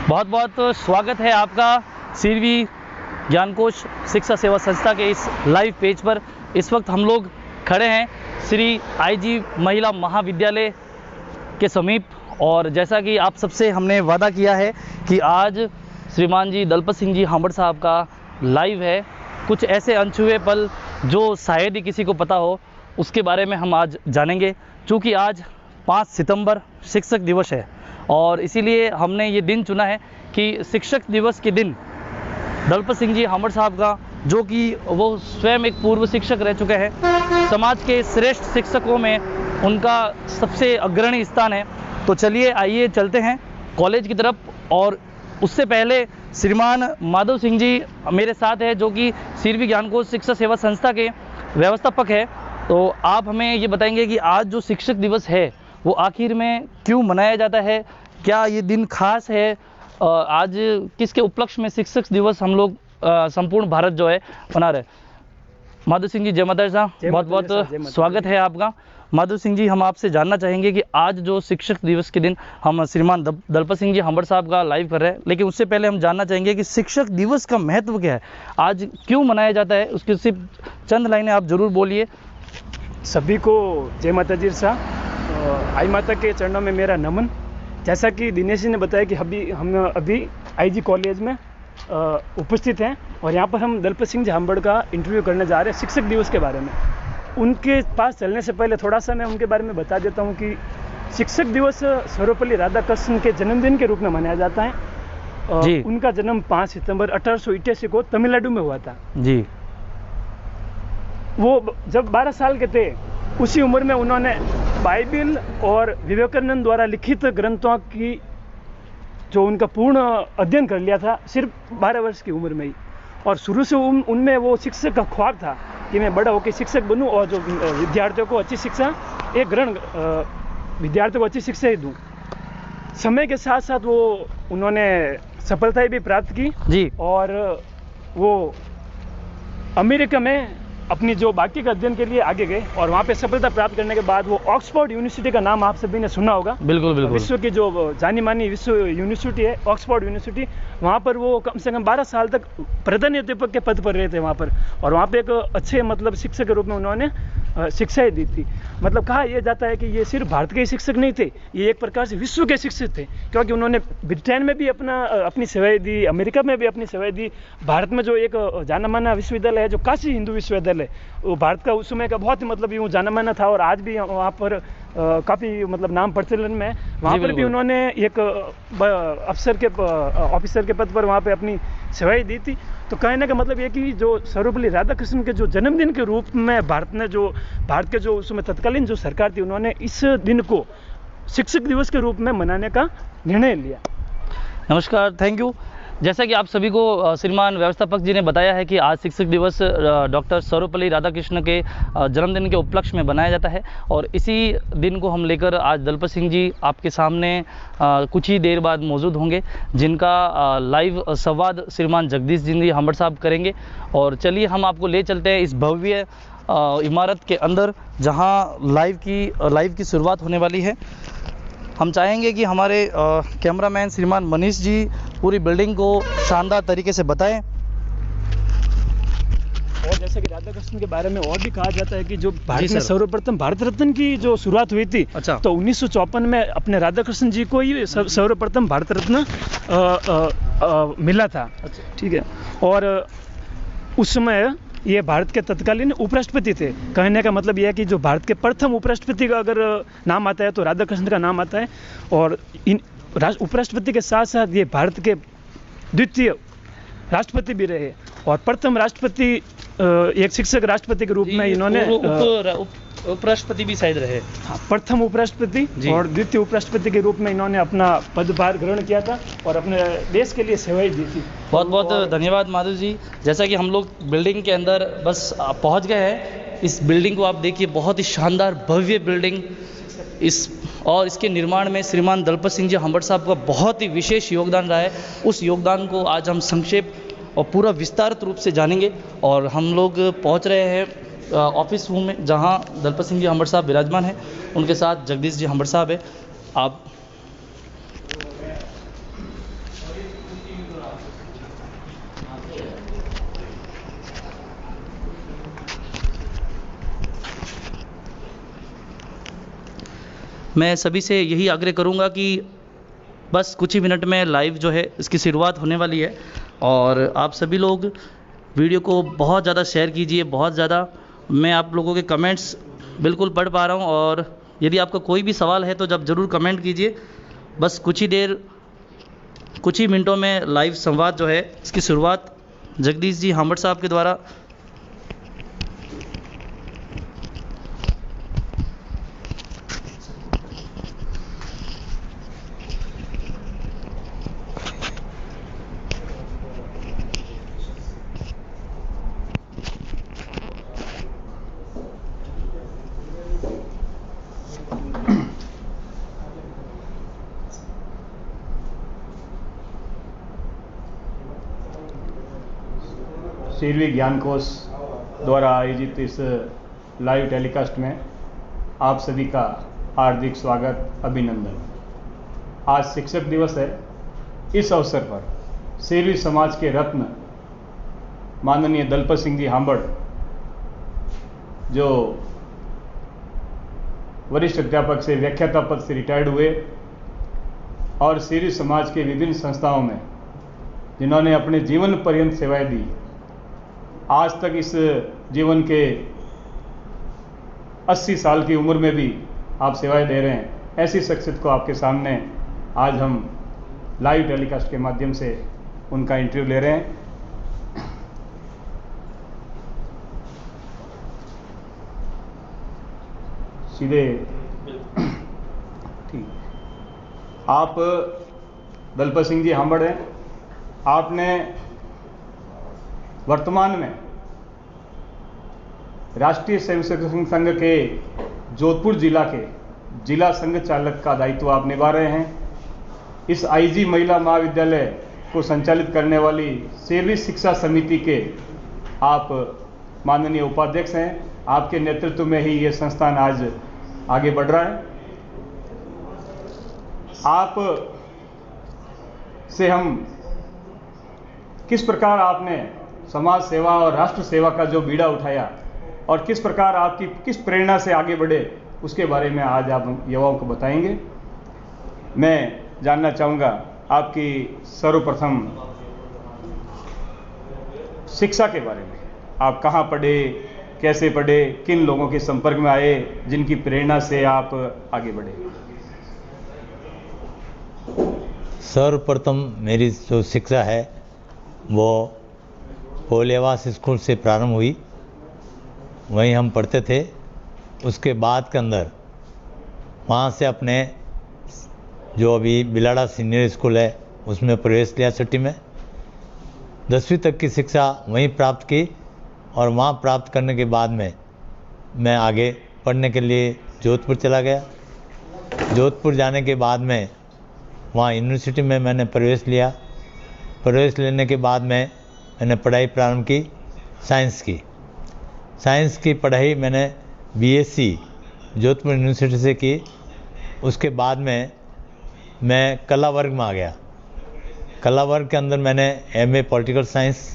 बहुत बहुत स्वागत है आपका सीरवी ज्ञानकोश शिक्षा सेवा संस्था के इस लाइव पेज पर। इस वक्त हम लोग खड़े हैं श्री आईजी महिला महाविद्यालय के समीप, और जैसा कि आप सबसे हमने वादा किया है कि आज श्रीमान जी दलपत सिंह जी हांबड़ साहब का लाइव है। कुछ ऐसे अनछुए पल जो शायद ही किसी को पता हो, उसके बारे में हम आज जानेंगे। चूँकि आज 5 सितंबर शिक्षक दिवस है और इसीलिए हमने ये दिन चुना है कि शिक्षक दिवस के दिन दलपत सिंह जी हांबड़ साहब का, जो कि वो स्वयं एक पूर्व शिक्षक रह चुके हैं, समाज के श्रेष्ठ शिक्षकों में उनका सबसे अग्रणी स्थान है। तो चलिए आइए चलते हैं कॉलेज की तरफ। और उससे पहले श्रीमान माधव सिंह जी मेरे साथ है, जो कि सीरवी ज्ञानकोश शिक्षा सेवा संस्था के व्यवस्थापक है। तो आप हमें ये बताएंगे कि आज जो शिक्षक दिवस है वो आखिर में क्यों मनाया जाता है, क्या ये दिन खास है, आज किसके उपलक्ष्य में शिक्षक दिवस हम लोग संपूर्ण भारत जो है मना रहे। माधव सिंह जी जय माता दी साहब, बहुत बहुत स्वागत है आपका। माधव सिंह जी, हम आपसे जानना चाहेंगे कि आज जो शिक्षक दिवस के दिन हम श्रीमान दलपत सिंह जी हांबड़ साहब का लाइव कर रहे हैं, लेकिन उससे पहले हम जानना चाहेंगे कि शिक्षक दिवस का महत्व क्या है, आज क्यों मनाया जाता है, उसकी सिर्फ चंद लाइनें आप जरूर बोलिए। सभी को जय माता दी साहब, आई माता के चरणों में मेरा नमन। जैसा कि दिनेश जी ने बताया कि हम अभी आईजी कॉलेज में उपस्थित हैं और यहाँ पर हम दलपत सिंह जी हांबड़ का इंटरव्यू करने जा रहे हैं शिक्षक दिवस के बारे में। उनके पास चलने से पहले थोड़ा सा मैं उनके बारे में बता देता हूँ कि शिक्षक दिवस सर्वपल्ली राधाकृष्णन के जन्मदिन के रूप में मनाया जाता है। जी। उनका जन्म 5 सितंबर 1888 को तमिलनाडु में हुआ था। जी। वो जब 12 साल के थे, उसी उम्र में उन्होंने बाइबिल और विवेकानंद द्वारा लिखित ग्रंथों की जो उनका पूर्ण अध्ययन कर लिया था, सिर्फ 12 वर्ष की उम्र में ही। और शुरू से उनमें वो शिक्षक का ख्वाब था कि मैं बड़ा होकर शिक्षक बनूं और जो विद्यार्थियों को अच्छी शिक्षा विद्यार्थियों को अच्छी शिक्षा ही दूं। समय के साथ साथ उन्होंने सफलताएं भी प्राप्त की। जी। और वो अमेरिका में अपनी जो बाकी का अध्ययन के लिए आगे गए और वहाँ पे सफलता प्राप्त करने के बाद वो ऑक्सफोर्ड यूनिवर्सिटी का नाम आप सभी ने सुना होगा। बिल्कुल बिल्कुल। विश्व की जो जानी मानी विश्व यूनिवर्सिटी है ऑक्सफोर्ड यूनिवर्सिटी, वहाँ पर वो कम से कम 12 साल तक प्रधानाध्यापक के पद पर रहे थे वहाँ पर। और वहाँ पे एक अच्छे शिक्षक के रूप में उन्होंने शिक्षाएं दी थी। कहा यह जाता है कि ये सिर्फ भारत के ही शिक्षक नहीं थे, ये एक प्रकार से विश्व के शिक्षक थे, क्योंकि उन्होंने ब्रिटेन में भी अपनी सेवाएं दी, अमेरिका में भी अपनी सेवाएं दी। भारत में जो एक जाना माना विश्वविद्यालय है जो काशी हिंदू विश्वविद्यालय, वो भारत का उस समय का बहुत ही यूँ जाना माना था और आज भी वहाँ पर काफ़ी नाम प्रचलन में है। वहाँ पर भी उन्होंने एक ऑफिसर के पद पर वहाँ पे अपनी सेवाएं दी थी। तो कहने का मतलब ये कि जो सर्वपल्ली राधाकृष्णन के जो जन्मदिन के रूप में भारत के जो उसमें तत्कालीन जो सरकार थी, उन्होंने इस दिन को शिक्षक दिवस के रूप में मनाने का निर्णय लिया। नमस्कार, थैंक यू। जैसा कि आप सभी को श्रीमान व्यवस्थापक जी ने बताया है कि आज शिक्षक दिवस डॉक्टर सर्वपल्ली राधाकृष्णन के जन्मदिन के उपलक्ष्य में बनाया जाता है, और इसी दिन को हम लेकर आज दलपत सिंह जी आपके सामने कुछ ही देर बाद मौजूद होंगे, जिनका लाइव संवाद श्रीमान जगदीश जी हांबड़ साहब करेंगे। और चलिए हम आपको ले चलते हैं इस भव्य इमारत के अंदर, जहां लाइव की शुरुआत होने वाली है। हम चाहेंगे कि हमारे कैमरामैन श्रीमान मनीष जी पूरी बिल्डिंग को शानदार तरीके से बताएं। और जैसे कि राधाकृष्णन के बारे में और भी कहा जाता है कि जो भारत में सर्वप्रथम भारत रत्न की जो शुरुआत हुई थी, तो 1954 में अपने राधाकृष्णन जी को ही सर्वप्रथम भारत रत्न मिला था। ठीक है। और उस समय ये भारत के तत्कालीन उपराष्ट्रपति थे। कहने का मतलब यह है कि जो भारत के प्रथम उपराष्ट्रपति का अगर नाम आता है तो राधाकृष्णन का नाम आता है। और इन उपराष्ट्रपति के साथ साथ ये भारत के द्वितीय राष्ट्रपति भी रहे और प्रथम राष्ट्रपति, एक शिक्षक राष्ट्रपति के रूप में इन्होंने उपराष्ट्रपति भी शायद रहे। हाँ, प्रथम उपराष्ट्रपति और द्वितीय उपराष्ट्रपति के रूप में इन्होंने अपना पदभार ग्रहण किया था और अपने देश के लिए सेवाएं दी थी। बहुत बहुत धन्यवाद माधव जी। जैसा कि हम लोग बिल्डिंग के अंदर बस पहुंच गए हैं, इस बिल्डिंग को आप देखिए, बहुत ही शानदार भव्य बिल्डिंग। और इसके निर्माण में श्रीमान दलपत सिंह जी हांबड़ साहब का बहुत ही विशेष योगदान रहा है। उस योगदान को आज हम संक्षेप और पूरा विस्तारित रूप से जानेंगे। और हम लोग पहुंच रहे हैं ऑफिस रूम में, जहां दलपत सिंह जी हांबड़ साहब विराजमान हैं, उनके साथ जगदीश जी हांबड़ साहब है। आप मैं सभी से यही आग्रह करूंगा कि बस कुछ ही मिनट में लाइव जो है इसकी शुरुआत होने वाली है, और आप सभी लोग वीडियो को बहुत ज़्यादा शेयर कीजिए, बहुत ज़्यादा। मैं आप लोगों के कमेंट्स बिल्कुल पढ़ पा रहा हूं, और यदि आपका कोई भी सवाल है तो जब ज़रूर कमेंट कीजिए। बस कुछ ही मिनटों में लाइव संवाद जो है इसकी शुरुआत जगदीश जी हांबड़ साहब के द्वारा शेरवी ज्ञान कोश द्वारा आयोजित इस लाइव टेलीकास्ट में आप सभी का हार्दिक स्वागत, अभिनंदन। आज शिक्षक दिवस है। इस अवसर पर शेरवी समाज के रत्न माननीय दलपत सिंह जी हांबड़, जो वरिष्ठ अध्यापक से व्याख्याता पद से रिटायर्ड हुए और शेरवी समाज के विभिन्न संस्थाओं में जिन्होंने अपने जीवन पर्यंत सेवाएं दी, आज तक इस जीवन के 80 साल की उम्र में भी आप सेवाएं दे रहे हैं, ऐसी शख्सियत को आपके सामने आज हम लाइव टेलीकास्ट के माध्यम से उनका इंटरव्यू ले रहे हैं। सीधे ठीक, आप दलपत सिंह जी हांबड़ हैं। आपने वर्तमान में राष्ट्रीय स्वयंसेवक संघ के जोधपुर जिला के जिला संघ चालक का दायित्व आप निभा रहे हैं। इस आईजी महिला महाविद्यालय को संचालित करने वाली शेरवी शिक्षा समिति के आप माननीय उपाध्यक्ष हैं। आपके नेतृत्व में ही ये संस्थान आज आगे बढ़ रहा है। आप से हम किस प्रकार आपने समाज सेवा और राष्ट्र सेवा का जो बीड़ा उठाया और किस प्रकार आपकी किस प्रेरणा से आगे बढ़े, उसके बारे में आज आप युवाओं को बताएंगे। मैं जानना चाहूँगा आपकी सर्वप्रथम शिक्षा के बारे में। आप कहाँ पढ़े, कैसे पढ़े, किन लोगों के संपर्क में आए जिनकी प्रेरणा से आप आगे बढ़े। सर्वप्रथम मेरी जो शिक्षा है वो कोलेवास स्कूल से प्रारंभ हुई, वहीं हम पढ़ते थे। उसके बाद के अंदर वहाँ से अपने जो अभी बिलाड़ा सीनियर स्कूल है उसमें प्रवेश लिया छठी में। 10वीं तक की शिक्षा वहीं प्राप्त की, और वहाँ प्राप्त करने के बाद में मैं आगे पढ़ने के लिए जोधपुर चला गया। जोधपुर जाने के बाद में वहाँ यूनिवर्सिटी में मैंने प्रवेश लिया। प्रवेश लेने के बाद में मैंने पढ़ाई प्रारंभ की साइंस की। साइंस की पढ़ाई मैंने बीएससी जोधपुर यूनिवर्सिटी से की। उसके बाद में मैं कला वर्ग में आ गया। कला वर्ग के अंदर मैंने MA political science,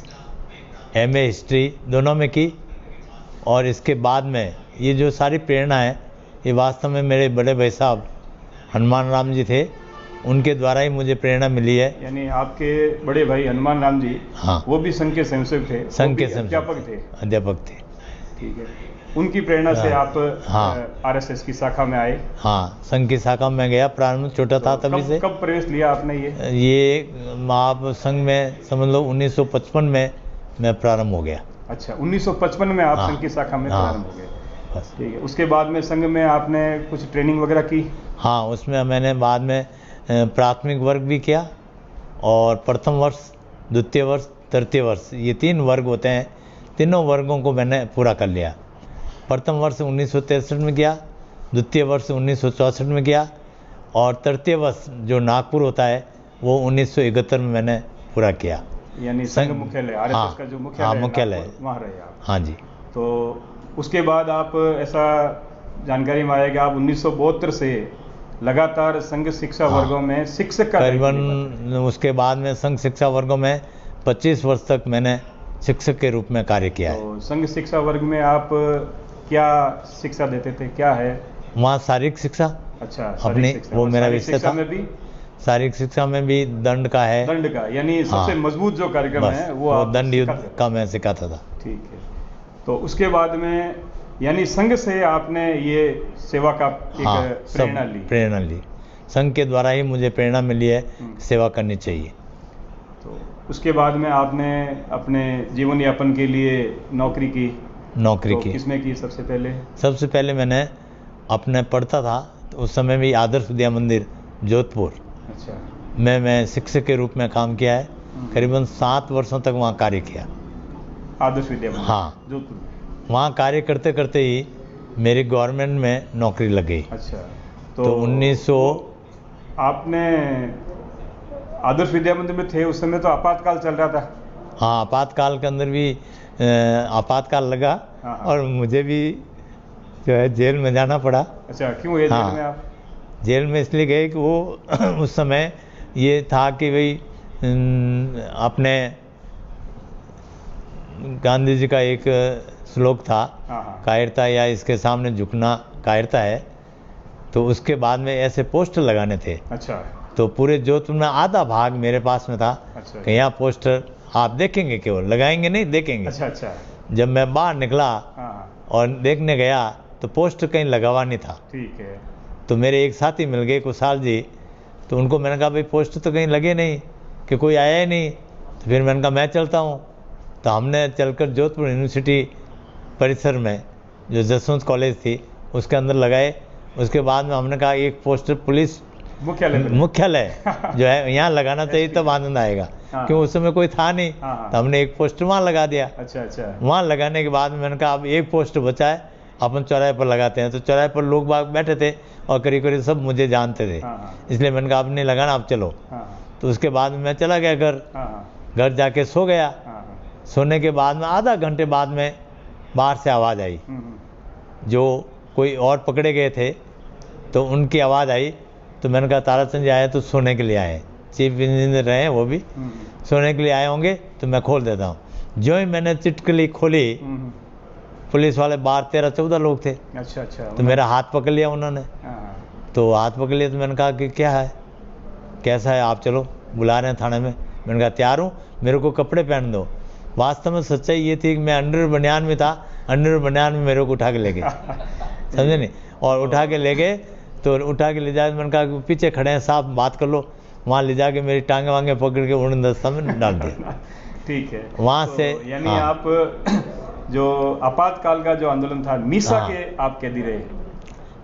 MA history दोनों में की। और इसके बाद में ये जो सारी प्रेरणा है ये वास्तव में मेरे बड़े भाई साहब हनुमान राम जी थे, उनके द्वारा ही मुझे प्रेरणा मिली है। यानी आपके बड़े भाई हनुमान राम जी, हाँ, वो भी संघ के स्वयंसेवक थे, संघ के अध्यापक थे। ठीक है, उनकी प्रेरणा से आप आरएसएस की शाखा में आए। हाँ, संघ की शाखा में गया। प्रारंभ छोटा था तभी से। कब प्रवेश लिया आपने? ये आप संघ में समझ लो 1955 में मैं प्रारंभ हो गया। अच्छा, 1955 में आप संघ की शाखा में प्रारंभ हो गए। ठीक है, उसके बाद में संघ में आपने कुछ ट्रेनिंग वगैरह की? हाँ, उसमें मैंने बाद में प्राथमिक वर्ग भी किया, और प्रथम वर्ष, द्वितीय वर्ष, तृतीय वर्ष, ये 3 वर्ग होते हैं। तीनों वर्गों को मैंने पूरा कर लिया। प्रथम वर्ष 1963 में किया, द्वितीय वर्ष 1964 में किया, और तृतीय वर्ष जो नागपुर होता है वो 1971 में मैंने पूरा किया। यानी संघ मुख्यालय, आरएसएस का जो मुख्यालय है, वहाँ रहे आप? हाँ जी। तो उसके बाद आप, ऐसा जानकारी में आया कि आप 1972 से लगातार संघ शिक्षा वर्गों में शिक्षक का करीबन, उसके बाद में संघ शिक्षा वर्गों में 25 वर्ष तक मैंने शिक्षक के रूप में कार्य किया है। तो संघ शिक्षा वर्ग में आप क्या शिक्षा देते थे, क्या है? वहाँ शारीरिक शिक्षा, अच्छा, अपनी शारीरिक शिक्षा। वो और मेरा शारीरिक विषय शिक्षा था। में भी शारीरिक शिक्षा में भी दंड का है। दंड का, यानी सबसे हाँ। मजबूत जो कार्यक्रम बस है वो आप दंड युद्ध सिखाते थे। का मैं सिखाता था। ठीक है। तो उसके बाद में यानी संघ से आपने ये सेवा का एक हाँ, प्रेरणा सब ली। प्रेरणा ली। संघ के द्वारा ही मुझे प्रेरणा मिली है सेवा करनी चाहिए। तो उसके बाद में आपने अपने जीवन यापन के लिए नौकरी की। नौकरी तो की किसमें की सबसे पहले? सबसे पहले मैंने अपने पढ़ता था तो उस समय भी आदर्श विद्या मंदिर जोधपुर अच्छा। में मैं शिक्षक के रूप में काम किया है। करीबन 7 वर्षों तक वहाँ कार्य किया। आदर्श विद्या मंदिर, हाँ। जोधपुर में। वहाँ कार्य करते करते ही मेरी गवर्नमेंट में नौकरी लग गई। अच्छा। तो 1900 आपने आदर्श विद्या मंदिर में थे उस समय तो आपातकाल चल रहा था। हाँ, आपातकाल के अंदर भी आपातकाल लगा। हाँ, हाँ। और मुझे भी जो है जेल में जाना पड़ा। अच्छा, क्यों ये हाँ। जेल में आप? जेल में इसलिए गए कि वो उस समय ये था कि भाई अपने गांधी जी का एक श्लोक था, हाँ, हाँ। कायरता या इसके सामने झुकना कायरता है। तो उसके बाद में ऐसे पोस्टर लगाने थे। अच्छा। तो पूरे जोधपुर में आधा भाग मेरे पास में था अच्छा। कि यहाँ पोस्टर आप देखेंगे, केवल लगाएंगे नहीं, देखेंगे। अच्छा। अच्छा। जब मैं बाहर निकला हाँ, और देखने गया तो पोस्टर कहीं लगा हुआ नहीं था। ठीक है। तो मेरे एक साथी मिल गए कुशाल जी, तो उनको मैंने कहा भाई पोस्टर तो कहीं लगे नहीं, कि कोई आया ही नहीं। तो फिर मैंने कहा मैं चलता हूँ। तो हमने चलकर जोधपुर यूनिवर्सिटी परिसर में जो जसवंत कॉलेज थी उसके अंदर लगाए। उसके बाद में हमने कहा एक पोस्टर पुलिस मुख्यालय जो है यहाँ लगाना चाहिए, तब आनंद आएगा। हाँ। क्यों उस समय कोई था नहीं। हाँ, हाँ। तो हमने एक पोस्टर वहाँ लगा दिया। अच्छा। अच्छा। वहाँ लगाने के बाद मैंने कहा अब एक पोस्टर बचा है, अपन चौराहे पर लगाते हैं। तो चौराहे पर लोग बाग बैठे थे और करीब करीब सब मुझे जानते थे। हाँ, हाँ। इसलिए मैंने कहा अब नहीं लगाना, अब चलो। हाँ, तो उसके बाद में मैं चला गया घर। हाँ। घर जाके सो गया। हाँ, हाँ। सोने के बाद में आधा घंटे बाद में बाहर से आवाज़ आई, जो कोई और पकड़े गए थे तो उनकी आवाज़ आई। तो मैंने कहा ताराचंद जी आए तो सोने के लिए आए, चीफ इंजीनियर रहे वो भी, सोने के लिए आए होंगे तो मैं खोल देता हूँ। जो ही मैंने चिटकली खोली, पुलिस वाले बाहर 13-14 लोग थे। अच्छा। अच्छा। तो मेरा हाथ पकड़ लिया उन्होंने। हाँ। तो हाथ पकड़ लिया तो मैंने कहा कि क्या है, कैसा है, आप चलो बुला रहे हैं थाने में। मैंने कहा तैयार हूँ, मेरे को कपड़े पहन दो। वास्तव में सच्चाई ये थी कि मैं अंडर बनियान में था। अंडर बनियान में मेरे को उठा के ले गए, समझे नहीं। और उठा के ले गए तो उठा के ले जाके मैंने कहा कि पीछे खड़े हैं साहब, बात कर लो। वहाँ ले जाके मेरी टांगे वांगे पकड़ के उड़न दस्ता में डाल दिया। ठीक है। वहाँ तो से यानी हाँ। आप जो आपातकाल का जो आंदोलन था मीसा हाँ। के आप कैदी रहे?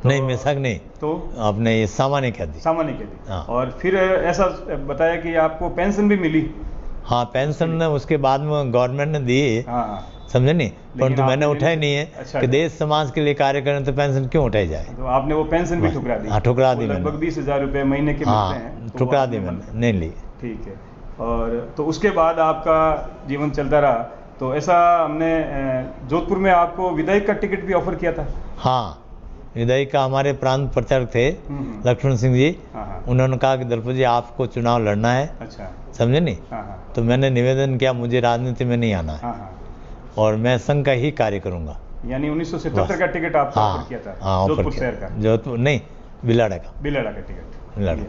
नहीं, मिसक नहीं, तो आपने ये सामान्य कैदी। सामान्य कैदी। हाँ। और फिर ऐसा बताया कि आपको पेंशन भी मिली। हाँ, पेंशन ने उसके बाद में गवर्नमेंट ने दी, हाँ। समझे नहीं, परंतु मैंने आपने उठाई नहीं है। अच्छा। कि देश समाज के लिए कार्य करें तो पेंशन क्यों उठाई जाए। तो आपने वो पेंशन भी ठुकरा दी? हाँ, ठुकरा दी वो मैंने। लगभग 20,000 रुपये महीने के मिलते हाँ, हैं, तो ठुकरा वो दी आपने मैंने, नहीं ली। ठीक है। और तो उसके बाद आपका जीवन चलता रहा। तो ऐसा हमने जोधपुर में आपको विधायक का टिकट भी ऑफर किया था। हाँ, विधायक का हमारे प्रांत प्रचारक थे लक्ष्मण सिंह जी। हाँ, हाँ। उन्होंने कहा कि दलपत जी आपको चुनाव लड़ना है, अच्छा। समझे नहीं। हाँ, हाँ। तो मैंने निवेदन किया मुझे राजनीति में नहीं आना है हाँ, हाँ। और मैं संघ का ही कार्य करूंगा। यानी 1977 का टिकट आपको हाँ, ऑफर किया था? हाँ, ऑफर जोधपुर किया। शहर का? जोधपुर नहीं, बिलाड़ा का। बिलाड़ा का टिकट। बिलाड़ा।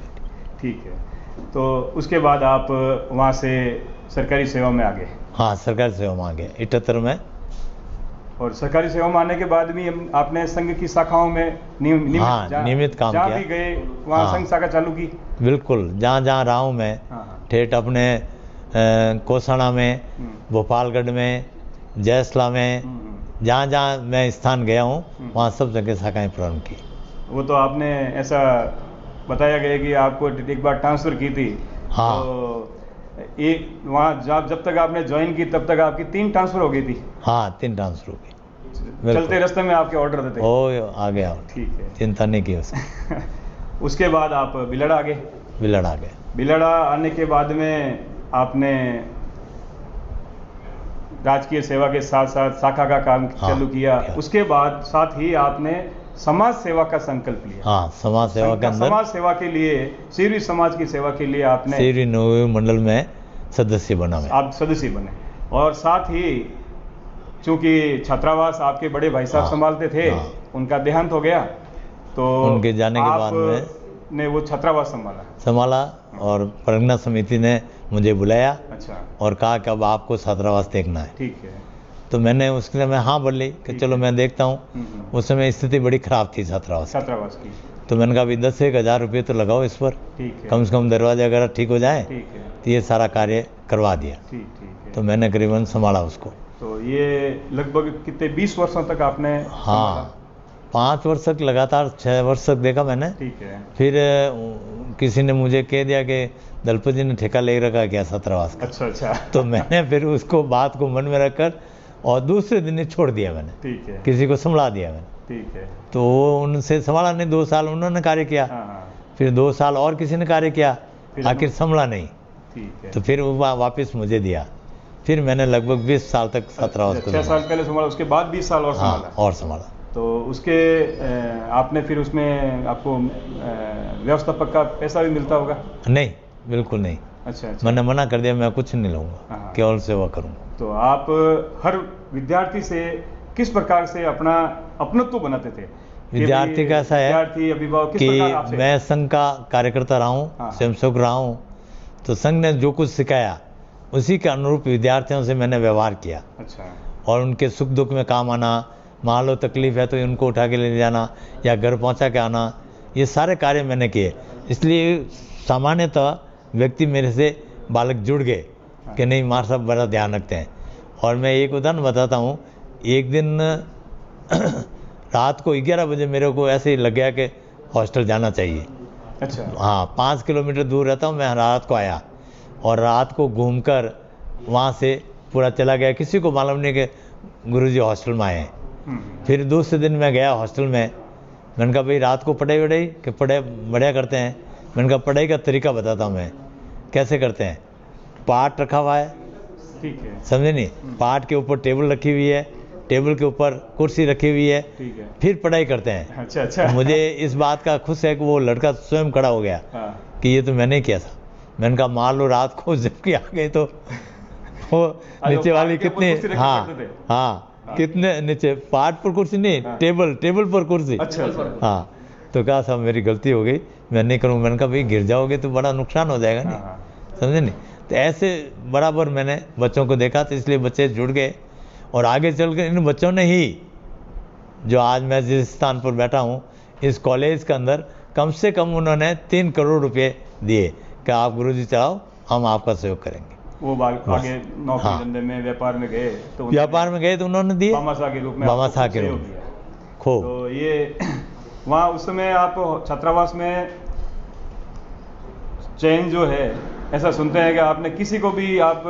ठीक है। तो उसके बाद आप वहाँ से सरकारी सेवा में आ गए? हाँ, सरकारी सेवा में आ गए 78 में। और सरकारी सेवा में आने के बाद भी आपने संघ की शाखाओं में नियमित काम जहाँ किया। भी गए वहाँ हाँ। संघ शाखा चालू की? बिल्कुल, जहाँ जहाँ रहा हूँ मैं, हाँ। ठेठ अपने कोसाना में, भोपालगढ़ में, जयसला में, जहाँ जहाँ मैं स्थान गया हूँ वहाँ सब जगह शाखाएँ प्रारंभ की। वो तो आपने ऐसा बताया गया कि आपको एक बार ट्रांसफ़र की थी। हाँ। तो एक वहाँ जब तक आपने ज्वाइन की तब तक आपकी 3 ट्रांसफ़र हो गई थी? हाँ, 3 ट्रांसफर हो गई। चलते रास्ते में आपके ऑर्डर देते? ओ, आ गया। ठीक है। चिंता नहीं की उसकी। उसके बाद आप बिलड़ आ गए? बिलड़ आ गए। बिलड़ आने के बाद में आपने राजकीय सेवा के साथ साथ शाखा का काम चालू किया। उसके बाद साथ ही आपने समाज सेवा का संकल्प लिया। हाँ, समाज सेवा के अंदर समाज सेवा के लिए, सीरी समाज की सेवा के लिए आपने सीरी नवयुग मंडल में सदस्य बना मैं। आप सदस्य बने। और साथ ही चूंकि छात्रावास आपके बड़े भाई साहब हाँ, संभालते थे, हाँ। उनका देहांत हो गया, तो उनके जाने के बाद में ने वो छात्रावास संभाला और परिगणना समिति ने मुझे बुलाया अच्छा और कहा कि अब आपको छात्रावास देखना है। ठीक है। तो मैंने उसके लिए मैं हाँ बोली कि चलो मैं देखता हूँ। उस समय स्थिति बड़ी खराब थी छात्रावास की। तो मैंने कहा अभी 10-1 हज़ार रुपये तो लगाओ इस पर, ठीक है। कम से कम दरवाजे अगर ठीक हो जाए। ठीक है। तो ये सारा कार्य करवा दिया। ठीक है। तो मैंने करीबन संभाला उसको। तो ये लगभग कितने 20 वर्षों तक आपने हाँ 5 वर्ष तक लगातार 6 वर्ष तक देखा मैंने। ठीक है। फिर किसी ने मुझे कह दिया कि दलपत जी ने ठेका ले रखा क्या छात्रावास का। अच्छा तो मैंने फिर उसको बात को मन में रखकर और दूसरे दिन ही छोड़ दिया मैंने। ठीक है। किसी को संभाला दिया मैंने। ठीक है। तो वो उनसे संभाला नहीं, 2 साल उन्होंने कार्य किया। फिर 2 साल और किसी ने कार्य किया, आखिर संभला नहीं। ठीक है। तो फिर वो वापस मुझे दिया। फिर मैंने लगभग 20 साल तक छात्रावास को 6 साल पहले संभाला, उसके बाद 20 साल और संभाला। हाँ और संभाला। तो उसके आपने फिर उसमें आपको व्यवस्थापक का पैसा भी मिलता होगा? नहीं, बिल्कुल नहीं। अच्छा। मैंने मना कर दिया, मैं कुछ नहीं लूँगा, केवल सेवा करूँगा। तो आप हर विद्यार्थी से किस प्रकार से अपना अपनत्व बनाते थे? विद्यार्थी का ऐसा है विद्यार्थी अभिभावक किस कि प्रकार आपसे? मैं संघ का कार्यकर्ता रहा हूँ, स्वयंसेवक रहा हूँ। तो संघ ने जो कुछ सिखाया उसी के अनुरूप विद्यार्थियों से मैंने व्यवहार किया। अच्छा। और उनके सुख दुख में काम आना, मान लो तकलीफ है तो उनको उठा के ले जाना या घर पहुंचा के आना, ये सारे कार्य मैंने किए। इसलिए सामान्यतः व्यक्ति मेरे से बालक जुड़ गए कि नहीं मार साहब बड़ा ध्यान रखते हैं। और मैं एक उदाहरण बताता हूँ। एक दिन रात को 11 बजे मेरे को ऐसे ही लग गया कि हॉस्टल जाना चाहिए। अच्छा। हाँ 5 किलोमीटर दूर रहता हूँ मैं। रात को आया और रात को घूमकर वहाँ से पूरा चला गया, किसी को मालूम नहीं कि गुरुजी हॉस्टल में आए हैं। फिर दूसरे दिन मैं गया हॉस्टल में। मैंने कहा भाई रात को पढ़ाई वढ़ाई कि पढ़ाई बढ़िया करते हैं। मैंने कहा पढ़ाई का तरीका बताता हूँ मैं कैसे करते हैं। पाठ रखा हुआ है, ठीक है, समझे नहीं, पाठ के ऊपर टेबल रखी हुई है, टेबल के ऊपर कुर्सी रखी हुई है, ठीक है, फिर पढ़ाई करते हैं। अच्छा। तो मुझे इस बात का खुश है कि वो लड़का स्वयं खड़ा हो गया कि ये तो मैंने किया था। मैंने कहा मान लो रात को जबकि आ गए तो वो नीचे वाली कितने, हाँ कितने नीचे, पाठ पर कुर्सी नहीं, टेबल पर कुर्सी। अच्छा। हाँ तो कहा साहब मेरी गलती हो गई, मैं नहीं करूँगा। मैंने कहा भाई गिर जाओगे तो बड़ा नुकसान हो जाएगा नहीं, समझे नहीं। तो ऐसे बराबर मैंने बच्चों को देखा, तो इसलिए बच्चे जुड़ गए। और आगे चल कर इन बच्चों ने ही जो आज मैं जिस स्थान पर बैठा हूँ इस कॉलेज के अंदर कम से कम उन्होंने 3 करोड़ रुपए दिए कि आप गुरुजी चलाओ, हम आपका सहयोग करेंगे। वो आगे नौकरी धंधे में व्यापार में गए तो उन्होंने दिए बामाशाह के रूप में, बामाशाह के रूप में खूब। तो ये वहाँ उस समय आप छात्रावास में चयन जो है, ऐसा सुनते हैं कि आपने किसी को भी आप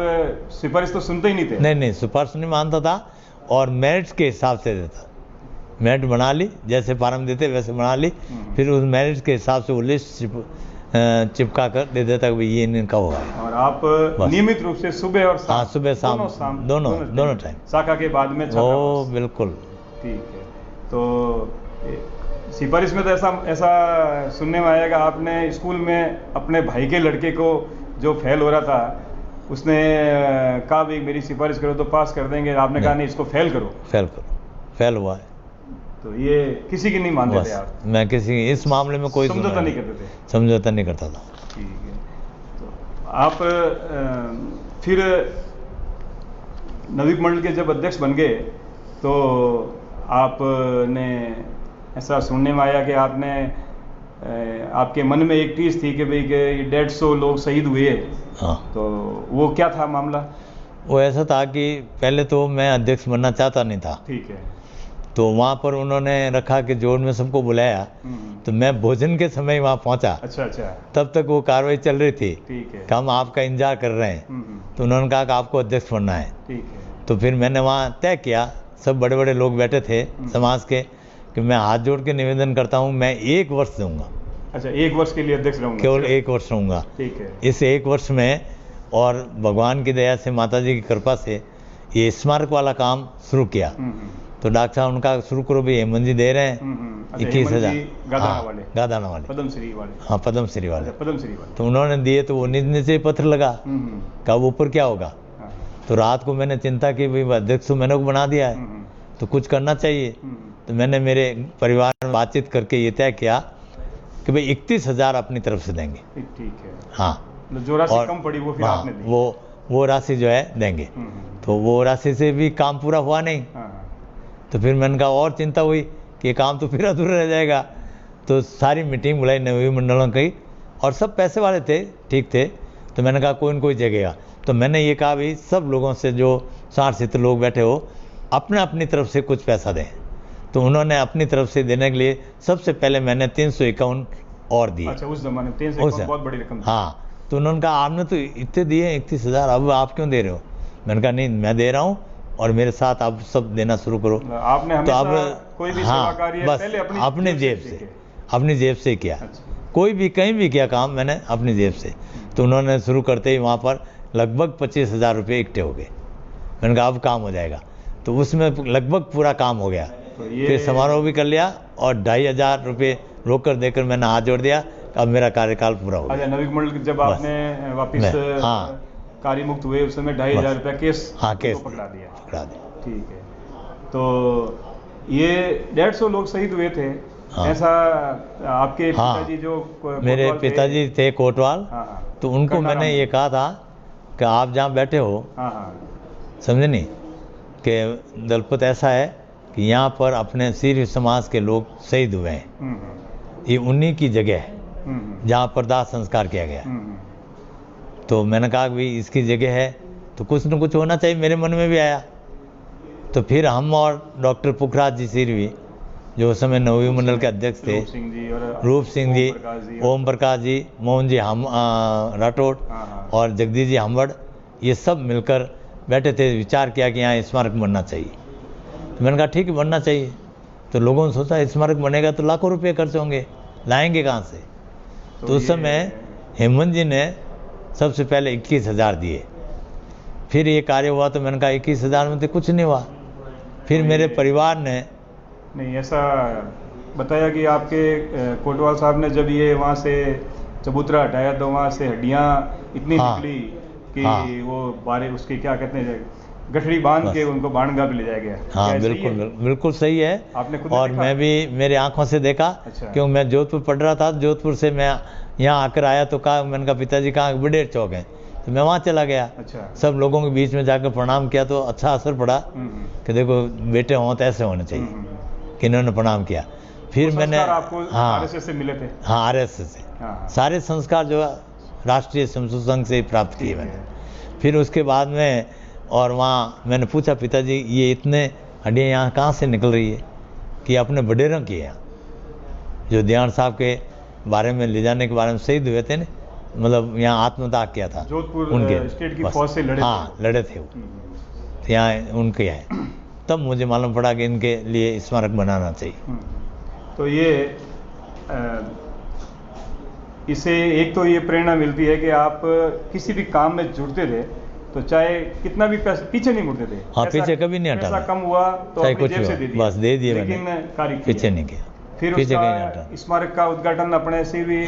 सिफारिश तो सुनते ही नहीं थे? नहीं सिफारिश नहीं मानता था और मेरिट के हिसाब से देता। मेरिट बना ली, जैसे फार्म देते वैसे बना ली, फिर उस मेरिट के हिसाब से वो लिस्ट चिपका कर दे देता कि ये इनका होगा। और आप नियमित रूप से सुबह और शाम? हाँ सुबह शाम दोनों टाइम शाखा के बाद में? ओ बिल्कुल। ठीक है। तो सिफारिश में तो ऐसा सुनने में आया कि आपने स्कूल में अपने भाई के लड़के को जो फेल हो रहा था उसने कहा भी मेरी सिफारिश करो तो पास कर देंगे, आपने कहा नहीं इसको फेल करो। फेल हुआ है। तो ये किसी की नहीं मानते थे आप? मैं किसी इस मामले में कोई समझौता नहीं करते थे? समझौता नहीं करता था। ठीक है। तो आप फिर नवीक मंडल के जब अध्यक्ष बन गए तो आपने ऐसा सुनने में आया कि आपने आपके मन में एक चीज़ थी कि भाई के 150 लोग शहीद हुए। हाँ। तो वो क्या था मामला? वो ऐसा था कि पहले तो मैं अध्यक्ष बनना चाहता नहीं था। ठीक है। तो वहाँ पर उन्होंने रखा कि जोड़ में सबको बुलाया, तो मैं भोजन के समय वहाँ पहुँचा। अच्छा। तब तक वो कार्रवाई चल रही थी। ठीक है। कि हम आपका इंतजार कर रहे हैं। तो उन्होंने कहा कि आपको अध्यक्ष बनना है। ठीक है। तो फिर मैंने वहाँ तय किया, सब बड़े बड़े लोग बैठे थे समाज के, कि मैं हाथ जोड़ के निवेदन करता हूँ मैं 1 वर्ष दूंगा। अच्छा, 1 वर्ष के लिए अध्यक्ष रहूंगा? केवल 1 वर्ष रहूंगा। ठीक है। इस 1 वर्ष में और भगवान की दया से, माता जी की कृपा से ये स्मारक वाला काम शुरू किया। तो डॉक्टर साहब उनका शुरू करो भी, हेमंत जी दे रहे हैं 21,000 गादाना वाले, पद्मश्री वाले। हाँ पद्मश्री वाले। पद्मश्री वाले तो उन्होंने दिए तो वो नीचे पत्र लगा कि अब ऊपर क्या होगा। तो रात को मैंने चिंता की भाई अध्यक्ष तो मैंने को बना दिया है तो कुछ करना चाहिए। तो मैंने मेरे परिवार में बातचीत करके ये तय किया कि भाई 31,000 अपनी तरफ से देंगे। ठीक है। हाँ, मतलब जो राशि और कम पड़ी वो फिर हाँ, आपने दी। वो राशि जो है देंगे। तो वो राशि से भी काम पूरा हुआ नहीं। तो फिर मैंने कहा और चिंता हुई कि ये काम तो फिर अधूरा रह जाएगा। तो सारी मीटिंग बुलाई नवी मंडलों की, और सब पैसे वाले थे, ठीक थे। तो मैंने कहा कोई न कोई जगेगा। तो मैंने ये कहा भाई सब लोगों से जो 60-70 लोग बैठे हो, अपने अपनी तरफ से कुछ पैसा दें। तो उन्होंने अपनी तरफ से देने के लिए सबसे पहले मैंने 351 और दिए। अच्छा, उस जमाने में 351 बहुत बड़ी रकम थी। हाँ, तो उन्होंने कहा आपने तो इतने दिए 31,000, अब आप क्यों दे रहे हो? मैंने कहा नहीं, मैं दे रहा हूँ और मेरे साथ आप सब देना शुरू करो। आपने तो हमेशा कोई भी सेवा कार्य बस पहले अपनी जेब से किया। अच्छा। कोई भी कहीं भी किया काम मैंने अपनी जेब से। तो उन्होंने शुरू करते ही वहाँ पर लगभग 25,000 रुपये इकट्ठे हो गए। मैंने कहा अब काम हो जाएगा। तो उसमें लगभग पूरा काम हो गया। तो फिर समारोह भी कर लिया और 2,500 रुपये रोक कर देकर मैंने हाथ जोड़ दिया, अब मेरा कार्यकाल पूरा हो गया। नवी मंडल जब आपने वापिस कार्य मुक्त हुए उस समय 2,500 रुपया केस पकड़ा दिया। ठीक है। तो ये 150 लोग शहीद हुए थे। ऐसा आपके पिताजी जो मेरे पिताजी थे कोटवाल। तो उनको मैंने ये कहा था कि आप जहाँ बैठे हो, समझे नहीं, कि दलपत ऐसा है कि यहाँ पर अपने सीरी समाज के लोग शहीद हुए हैं। ये उन्हीं की जगह है जहाँ पर दाह संस्कार किया गया। तो मैंने कहा कि भाई इसकी जगह है तो कुछ न कुछ होना चाहिए, मेरे मन में भी आया। तो फिर हम और डॉक्टर पुखराज जी सिरवी, जो उस समय नवी मंडल के अध्यक्ष थे, रूप सिंह जी, ओम प्रकाश जी, मोहन जी राठौड़ और जगदीश जी हमवड़, ये सब मिलकर बैठे थे, विचार किया कि यहाँ स्मारक बनना चाहिए। तो मैंने कहा ठीक है बनना चाहिए। तो लोगों ने सोचा स्मारक बनेगा तो लाखों रुपये खर्च होंगे, लाएंगे कहाँ से? तो उस समय हेमंत जी ने सबसे पहले 21,000 दिए। फिर ये कार्य हुआ तो मैंने कहा 21,000 में तो कुछ नहीं हुआ। फिर मेरे परिवार ने नहीं ऐसा बताया कि आपके कोटवाल साहब ने जब ये वहाँ से चबूतरा हटाया तो वहाँ से हड्डियाँ इतनी निकली कि वो बारे उसके क्या कहते हैं गठड़ी बांध के उनको बाणगंगा पे ले जाया गया। हाँ बिल्कुल सही है। आपने खुद और मैं भी मेरे आंखों से देखा। अच्छा। क्योंकि मैं जोधपुर पढ़ रहा था, जोधपुर से मैं यहाँ आकर आया तो कहा, मैंने कहा पिताजी कहाँ बड़ेर चौक है, तो मैं वहाँ चला गया। अच्छा। सब लोगों के बीच में जाकर प्रणाम किया तो अच्छा असर पड़ा कि देखो बेटे हों तो ऐसे होने चाहिए, कि इन्होंने प्रणाम किया। फिर मैंने आरएसएस से मिले थे। हाँ, आरएसएस से सारे संस्कार जो राष्ट्रीय समसूत संघ से प्राप्त किए मैंने। फिर उसके बाद में और वहाँ मैंने पूछा पिताजी ये इतने हड्डियाँ यहाँ कहाँ से निकल रही है, कि अपने वडेरों की यहाँ जो दयान साहब के बारे में ले जाने के बारे में शहीद हुए थे ना, मतलब यहाँ आत्मदाह किया था जोधपुर उनके स्टेट की फौज से लड़े। हाँ लड़े थे वो, तो यहाँ उनके है। तब मुझे मालूम पड़ा कि इनके लिए स्मारक बनाना चाहिए। तो ये इससे एक तो ये प्रेरणा मिलती है कि आप किसी भी काम में जुड़ते थे तो चाहे कितना भी पैसा पीछे नहीं मुड़ते थे। हाँ, पीछे कभी नहीं हटा। पैसा कम हुआ तो अपनी जेब से दे दिया, बस दे दिए, लेकिन कार्य पीछे नहीं किया। फिर उसका स्मारक का उद्घाटन अपने से भी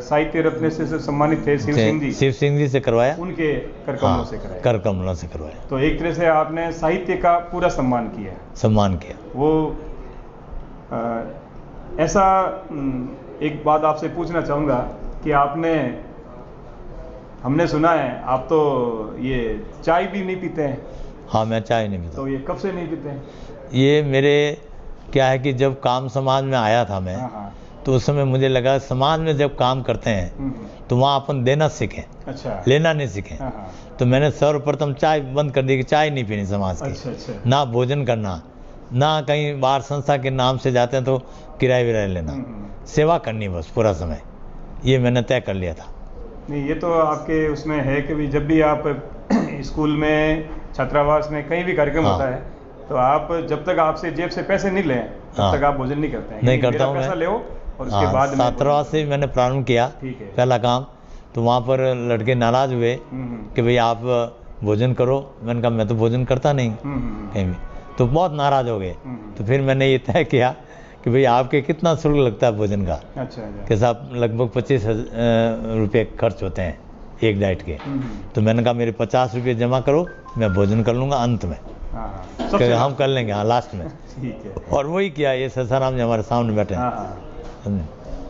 साहित्य रत्न से सम्मानित थे शिव सिंह जी से करवाया, उनके करकमलों से कराया। करकमलों से करवाया। तो एक तरह से आपने साहित्य का पूरा सम्मान किया। वो ऐसा एक बात आपसे पूछना चाहूँगा कि आपने, हमने सुना है आप तो ये चाय भी नहीं पीते हैं। हाँ, मैं चाय नहीं पीता। तो ये कब से नहीं पीते हैं? ये मेरे क्या है कि जब काम समाज में आया था मैं, तो उस समय मुझे लगा समाज में जब काम करते हैं तो वहाँ अपन देना सीखें। अच्छा। लेना नहीं सीखें। तो मैंने सर्वप्रथम चाय बंद कर दी कि चाय नहीं पीनी समाज की। अच्छा। ना भोजन करना, ना कहीं बाहर संस्था के नाम से जाते हैं तो किराए विराए लेना, सेवा करनी बस पूरा समय, ये मैंने तय कर लिया था। नहीं ये तो आपके उसमें है कि जब भी आप स्कूल में, छात्रावास में, कहीं भी कार्यक्रम होता है तो आप जब तक आपसे जेब से पैसे नहीं लें तब तक आप भोजन नहीं करते हैं। नहीं करता हूँ पैसा ले और उसके बाद छात्रावास से मैंने प्रारंभ किया पहला काम। तो वहाँ पर लड़के नाराज हुए कि भाई आप भोजन करो। मैंने कहा मैं तो भोजन करता नहीं कहीं भी, तो बहुत नाराज हो गए। तो फिर मैंने ये तय किया कि भाई आपके कितना शुल्क लगता है भोजन का? अच्छा। कि साहब लगभग 25,000 रुपये खर्च होते हैं एक डाइट के। तो मैंने कहा मेरे 50 रुपये जमा करो, मैं भोजन कर लूँगा अंत में। हाँ हाँ, कि सबसे हम कर लेंगे, हाँ लास्ट में। ठीक है। और वही किया, ये ससाराम जी हमारे सामने बैठे हैं। हाँ हाँ। समझे?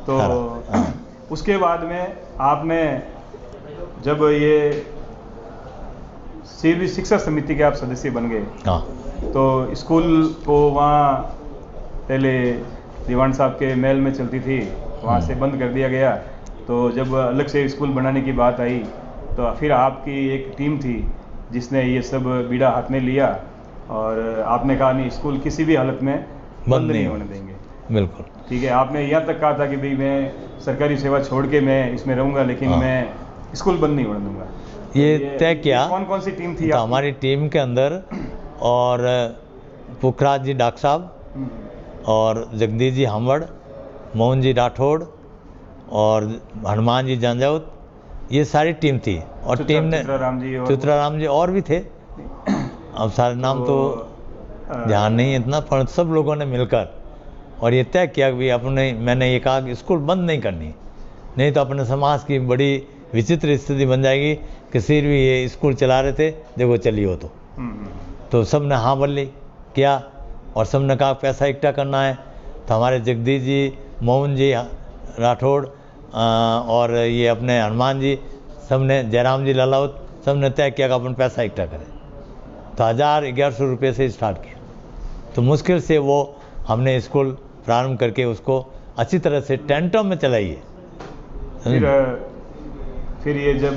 तो हाँ। उसके बाद में आपने जब ये सीरवी शिक्षा समिति के आप सदस्य बन गए, हाँ तो स्कूल को वहाँ पहले दीवान साहब के महल में चलती थी, वहाँ से बंद कर दिया गया। तो जब अलग से स्कूल बनाने की बात आई तो फिर आपकी एक टीम थी जिसने ये सब बीड़ा हाथ में लिया और आपने कहा नहीं, स्कूल किसी भी हालत में बंद नहीं होने देंगे। बिल्कुल। ठीक है, आपने यहाँ तक कहा था कि भाई मैं सरकारी सेवा छोड़ के मैं इसमें रहूँगा, लेकिन हाँ। मैं स्कूल बंद नहीं होने दूंगा। ये तय किया। कौन कौन सी टीम थी तो आपकी? हमारी टीम के अंदर और पुखराज जी डॉक्टर साहब और जगदीश जी हमड़, मोहन जी राठौड़ और हनुमान जी जंजाउत, ये सारी टीम थी। और टीम ने चित्राराम जी और भी थे, अब सारे नाम तो ध्यान नहीं इतना, पर सब लोगों ने मिलकर और ये तय किया कि अपने, मैंने ये कहा कि स्कूल बंद नहीं करनी, नहीं तो अपने समाज की बड़ी विचित्र स्थिति बन जाएगी कि सिर भी ये स्कूल चला रहे थे, देखो चलिए हो तो सब ने हाँ बोली किया और सब ने कहा पैसा इकट्ठा करना है। तो हमारे जगदीश जी, मोहन जी राठौड़ और ये अपने हनुमान जी, सब ने, जयराम जी लालावत, सब ने तय किया कि अपन पैसा इकट्ठा करें। तो 1100 रुपये से स्टार्ट किया। तो मुश्किल से वो हमने स्कूल प्रारंभ करके उसको अच्छी तरह से टेंटों में चलाइए। फिर ये जब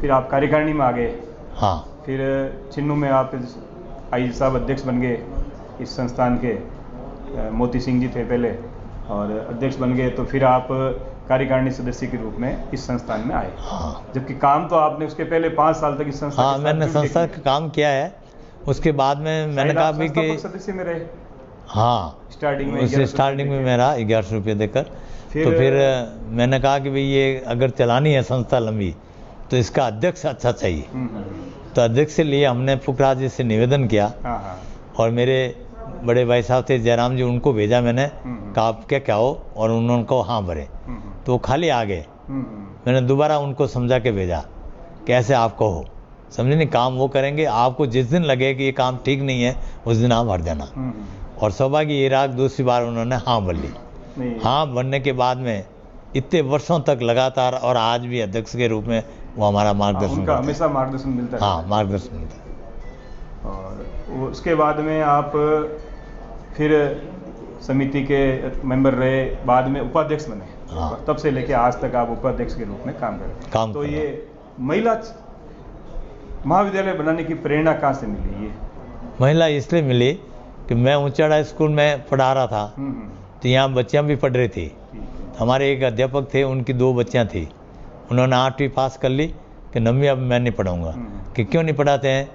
फिर आप कार्यकारिणी में आ गए, हाँ, फिर चिन्नू में आप आई साहब अध्यक्ष बन गए इस संस्थान के, मोती सिंह जी थे पहले, और अध्यक्ष बन गए। तो फिर आप कार्यकारिणी सदस्य के रूप में इस संस्थान में आए। हाँ, जबकि काम तो आपने उसके पहले 5 साल तक इस संस्था हाँ, के साथ मैंने जुड़ के संस्था किया। का काम किया है। उसके बाद में मैंने शायद कहा आप भी कि संस्थापक सदस्य में रहे हाँ, स्टार्टिंग में, उससे 1100 स्टार्टिंग में रुपये मेरा 1100 रुपये देकर। फिर- तो फिर मैंने कहा कि भाई ये अगर चलानी है संस्था लंबी तो इसका अध्यक्ष अच्छा चाहिए। तो अध्यक्ष के लिए हमने पुखराज जी से निवेदन किया हाँ हाँ। और मेरे बड़े भाई साहब थे जयराम जी, उनको भेजा मैंने, कहा आप क्या क्या हो, और उन्होंने को हाँ भरे। तो वो खाली आ गए। मैंने दोबारा उनको समझा के भेजा कैसे आप कहो, समझे नहीं, काम वो करेंगे, आपको जिस दिन लगे कि ये काम ठीक नहीं है उस दिन आप हट जाना। और सौभाग्य ये रहा, दूसरी बार उन्होंने हाँ बोली। नहीं, हाँ बनने के बाद में इतने वर्षों तक लगातार, और आज भी अध्यक्ष के रूप में वो हमारा मार्गदर्शन उनका करते हैं। हमेशा मार्गदर्शन मिलता है। हाँ, मार्गदर्शन मिलता है। और उसके बाद में आप फिर समिति के मेंबर रहे, बाद में उपाध्यक्ष बने। हाँ। तब से लेके आज तक आप उपाध्यक्ष के रूप में काम कर रहे हैं। काम तो कर रहे ये महिला महाविद्यालय बनाने की प्रेरणा कहाँ से मिली? ये महिला इसलिए मिली कि मैं ऊंचाड़ा स्कूल में पढ़ा रहा था, तो यहाँ बच्चियाँ भी पढ़ रही थी। ठीक है। हमारे एक अध्यापक थे, उनकी 2 बच्चियाँ थी, उन्होंने 8वीं पास कर ली कि 9वीं अब मैं नहीं पढ़ाऊँगा। कि क्यों नहीं पढ़ाते हैं?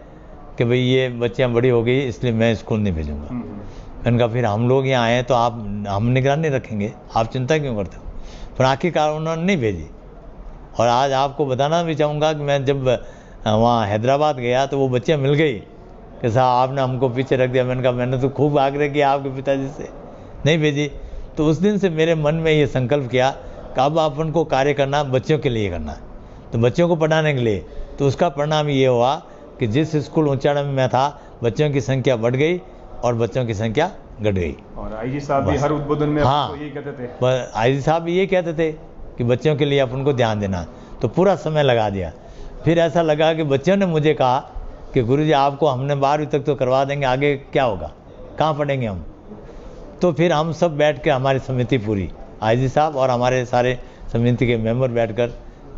कि भाई ये बच्चियाँ बड़ी हो गई इसलिए मैं स्कूल नहीं भेजूँगा। मैंने कहा फिर हम लोग यहाँ आए तो हम निगरानी रखेंगे, आप चिंता क्यों करते हो? फिर आखिरकार उन्होंने नहीं भेजी। और आज आपको बताना भी चाहूँगा कि मैं जब वहाँ हैदराबाद गया तो वो बच्चियाँ मिल गई कि साहब आपने हमको पीछे रख दिया। मैंने कहा मैंने तो खूब आग्रह किया आपके पिताजी से, नहीं भेजी। तो उस दिन से मेरे मन में ये संकल्प किया कि अब अपन को कार्य करना बच्चों के लिए करना है, तो बच्चों को पढ़ाने के लिए। तो उसका परिणाम ये हुआ कि जिस स्कूल ऊंचाड़ा में मैं था, बच्चों की संख्या बढ़ गई और बच्चों की संख्या घट गई। और आईजी साहब भी बस। हर उद्बोधन में हाँ। आपको यही कहते थे। पर आईजी साहब भी ये कहते थे कि बच्चों के लिए अपन को ध्यान देना, तो पूरा समय लगा दिया। फिर ऐसा लगा कि बच्चों ने मुझे कहा कि गुरुजी आपको हमने 12वीं तक तो करवा देंगे, आगे क्या होगा, कहाँ पढ़ेंगे हम? तो फिर हम सब बैठ के, हमारी समिति पूरी, आईजी साहब और हमारे सारे समिति के मेंबर बैठकर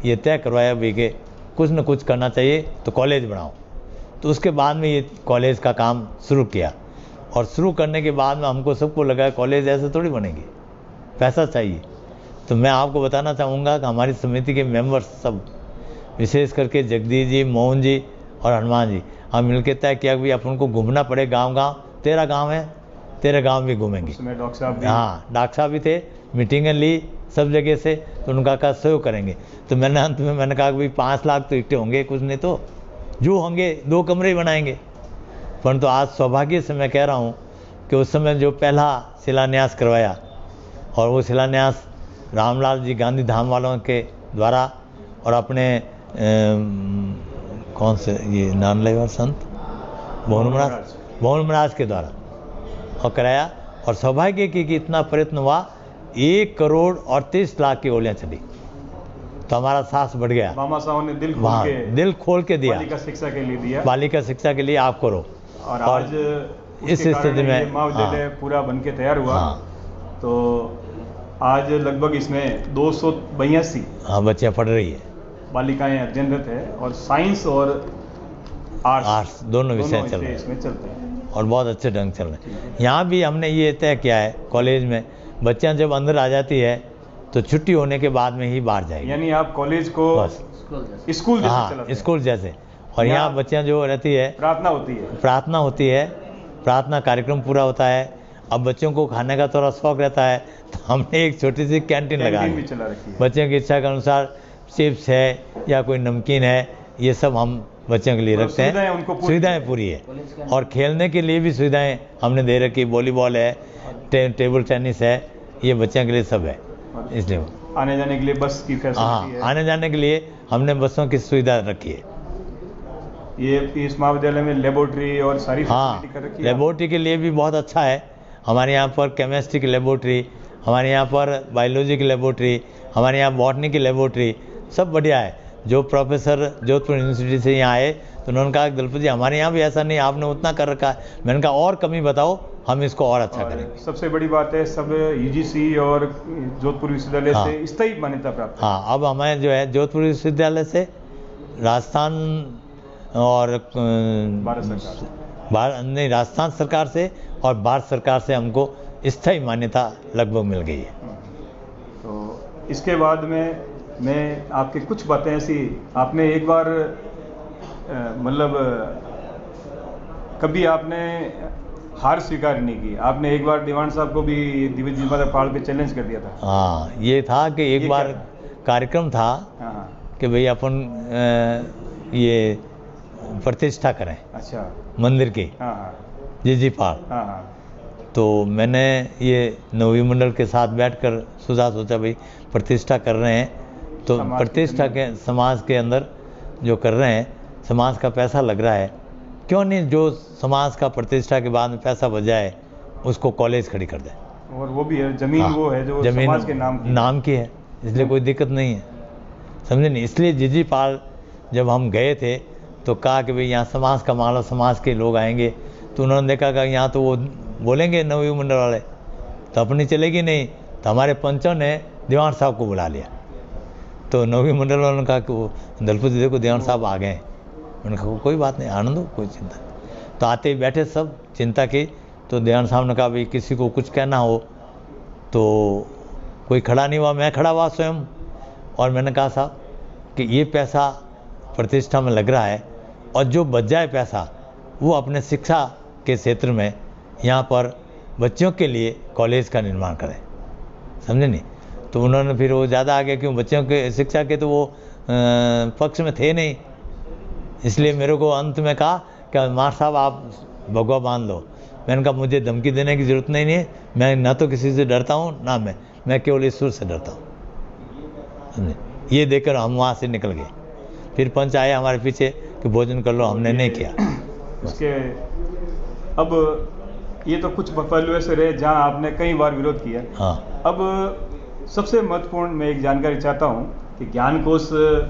ये तय करवाया भी कि कुछ न कुछ करना चाहिए, तो कॉलेज बनाओ। तो उसके बाद में ये कॉलेज का काम शुरू किया। और शुरू करने के बाद में हमको सबको लगा कॉलेज ऐसे थोड़ी बनेगी, पैसा चाहिए। तो मैं आपको बताना चाहूँगा कि हमारी समिति के मेंबर्स सब, विशेष करके जगदीश जी, मोहन जी और हनुमान जी, हम मिलकर तय किया कि अपन को घूमना पड़े गांव-गांव। 13 गांव है, 13 गांव भी घूमेंगे। उसमें डॉक्टर साहब भी, हाँ, डॉक्टर साहब भी थे, मीटिंगें ली सब जगह से, तो उनका कहा सहयोग करेंगे। तो मैंने अंत में मैंने कहा कि भाई 5 लाख तो इकट्ठे होंगे, कुछ नहीं तो जो होंगे 2 कमरे बनाएंगे। परंतु आज सौभाग्य से मैं कह रहा हूँ कि उस समय जो पहला शिलान्यास करवाया, और वो शिलान्यास रामलाल जी गांधी धाम वालों के द्वारा और अपने कौन से ये नानलेवर संत भवन महाराज के द्वारा और कराया। और सौभाग्य की कि इतना प्रयत्न हुआ, 1,38,00,000 की ओलियाँ चली, तो हमारा साहस बढ़ गया। मामा साहब ने दिल खोल के दिया, बालिका शिक्षा के लिए दिया, बालिका शिक्षा के लिए आप करो। और आज इस स्थिति में महाविद्यालय पूरा बन के तैयार हुआ। तो आज लगभग इसमें 282 बच्चियाँ पढ़ रही है, बालिकाएं अध्ययनरत है, और साइंस और आर्ट्स दोनों विषय चल रहे हैं इसमें चलते हैं और बहुत अच्छे ढंग चल रहे हैं। यहाँ भी हमने ये तय किया है कॉलेज में, बच्चियाँ जब अंदर आ जाती है तो छुट्टी होने के बाद में ही बाहर जाएगी। यानी आप कॉलेज को बस स्कूल जैसे हाँ, चलाते हैं। स्कूल जैसे। और यहाँ बच्चियाँ जो रहती है, प्रार्थना होती है, प्रार्थना कार्यक्रम पूरा होता है। अब बच्चों को खाने का थोड़ा शौक रहता है, तो हमने एक छोटी सी कैंटीन लगा दी, बच्चों की इच्छा के अनुसार चिप्स है या कोई नमकीन है, ये सब हम बच्चों के लिए रखते हैं। सुविधाएं पूरी है, और खेलने के लिए भी सुविधाएं हमने दे रखी, वॉलीबॉल है, टेबल टेनिस है, ये बच्चों के लिए सब है। इसलिए आने जाने के लिए बस की फैसिलिटी है, आने जाने के लिए हमने बसों की सुविधा रखी है। ये इस महाविद्यालय में लेबोरेटरी और सारी फैसिलिटी कर रखी है। लेबोरेटरी के लिए भी बहुत अच्छा है। हमारे यहाँ पर केमिस्ट्री की लेबोरेटरी, हमारे यहाँ पर बायोलॉजी की लेबोरेटरी, हमारे यहाँ बॉटनी की लेबोरेटरी, सब बढ़िया है। जो प्रोफेसर जोधपुर यूनिवर्सिटी से यहाँ आए तो उन्होंने कहा दलपत जी हमारे यहाँ भी ऐसा नहीं, आपने उतना कर रखा है। मैंने कहा और कमी बताओ, हम इसको और अच्छा करेंगे। सबसे बड़ी बात है, सब यूजीसी और जोधपुर विश्वविद्यालय से स्थायी मान्यता प्राप्त है। अब हमें जो है जोधपुर विश्वविद्यालय से, राजस्थान और राजस्थान सरकार से और भारत सरकार से हमको स्थायी मान्यता लगभग मिल गई है। तो इसके बाद में मैं आपकी कुछ बातें ऐसी, आपने एक बार मतलब कभी आपने हार स्वीकार नहीं की, आपने एक बार दीवान साहब को भी दिव्य पहाड़ पे चैलेंज कर दिया था। हाँ, ये था कि एक बार कार्यक्रम था कि भाई अपन ये प्रतिष्ठा करें, अच्छा, मंदिर की, जी पहाड़। तो मैंने ये नवी मंडल के साथ बैठकर सोचा भाई प्रतिष्ठा कर रहे हैं, तो प्रतिष्ठा के समाज के अंदर जो कर रहे हैं, समाज का पैसा लग रहा है, क्यों नहीं जो समाज का प्रतिष्ठा के बाद में पैसा बच जाए उसको कॉलेज खड़ी कर दे। और वो भी है जमीन, वो है जो जमीन समाज के नाम की है, इसलिए कोई दिक्कत नहीं है, समझे नहीं। इसलिए जी पहाड़ जब हम गए थे तो कहा कि भाई यहाँ समाज का मामला, समाज के लोग आएंगे, तो उन्होंने देखा कि यहाँ तो वो बोलेंगे नवी मंडल वाले, तो अपनी चलेगी नहीं, तो हमारे पंचों ने दीवान साहब को बुला लिया। तो नवी मंडल वालों ने कहा कि वो दलपत जी देखो दीवान साहब आ गए। उन्होंने कहा कोई बात नहीं, आनंद हो, कोई चिंता नहीं। तो आते ही बैठे सब, चिंता की, तो दीवान साहब ने कहा भाई किसी को कुछ कहना हो, तो कोई खड़ा नहीं हुआ, मैं खड़ा हुआ स्वयं, और मैंने कहा साहब कि ये पैसा प्रतिष्ठा में लग रहा है, और जो बच जाए पैसा वो अपने शिक्षा के क्षेत्र में यहाँ पर बच्चों के लिए कॉलेज का निर्माण करें, समझे नहीं। तो उन्होंने फिर वो ज़्यादा आगे, क्यों बच्चों के शिक्षा के तो वो पक्ष में थे नहीं, इसलिए मेरे को अंत में कहा कि मार साहब आप भगवा बांध लो। मैंने कहा मुझे धमकी देने की ज़रूरत नहीं है, मैं ना तो किसी से डरता हूँ ना मैं केवल ईश्वर से डरता हूँ, समझे। ये देखकर हम वहाँ से निकल गए। फिर पंच आए हमारे पीछे कि भोजन कर लो, हमने नहीं किया। उसके अब ये तो कुछ पहलू ऐसे रहे जहाँ आपने कई बार विरोध किया। हाँ। अब सबसे महत्वपूर्ण मैं एक जानकारी चाहता हूँ कि ज्ञानकोश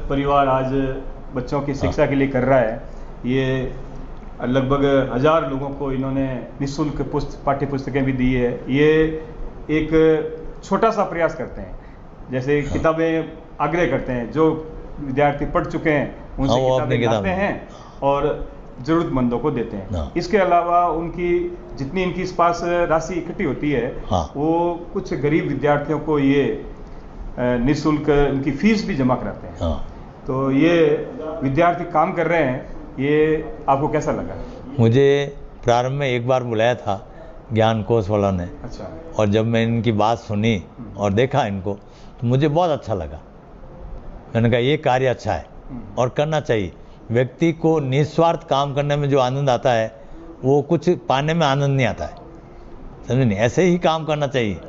परिवार आज बच्चों की शिक्षा के लिए कर रहा है। ये लगभग 1000 लोगों को इन्होंने निःशुल्क पाठ्य पुस्तकें भी दी है। ये एक छोटा सा प्रयास करते हैं, जैसे किताबें आग्रह करते हैं, जो विद्यार्थी पढ़ चुके हैं उनसे किताबें लाते हैं और ज़रूरतमंदों को देते हैं। इसके अलावा उनकी जितनी इनकी पास राशि इकट्ठी होती है, वो कुछ गरीब विद्यार्थियों को ये निःशुल्क उनकी फीस भी जमा कराते हैं। तो ये विद्यार्थी काम कर रहे हैं, ये आपको कैसा लगा? मुझे प्रारंभ में एक बार बुलाया था ज्ञानकोश वालों ने। अच्छा। और जब मैं इनकी बात सुनी और देखा इनको, तो मुझे बहुत अच्छा लगा। मैंने कहा ये कार्य अच्छा है और करना चाहिए। व्यक्ति को निस्वार्थ काम करने में जो आनंद आता है, वो कुछ पाने में आनंद नहीं आता है, समझे नहीं। ऐसे ही काम करना चाहिए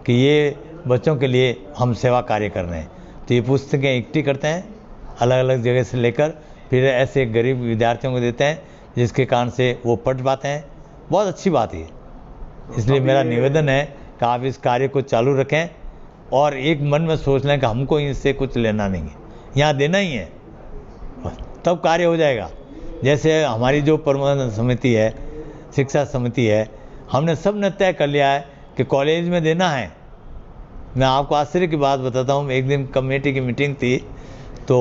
कि ये बच्चों के लिए हम सेवा कार्य कर रहे हैं। तो ये पुस्तकें इकट्ठी करते हैं अलग अलग जगह से लेकर, फिर ऐसे गरीब विद्यार्थियों को देते हैं जिसके कारण से वो पढ़ पाते हैं। बहुत अच्छी बात है। इसलिए मेरा निवेदन है कि आप इस कार्य को चालू रखें और एक मन में सोच लें कि हमको इससे कुछ लेना नहीं है, यहाँ देना ही है, तब कार्य हो जाएगा। जैसे हमारी जो प्रबंधन समिति है, शिक्षा समिति है, हमने सब ने तय कर लिया है कि कॉलेज में देना है। मैं आपको आश्चर्य की बात बताता हूँ, एक दिन कमेटी की मीटिंग थी तो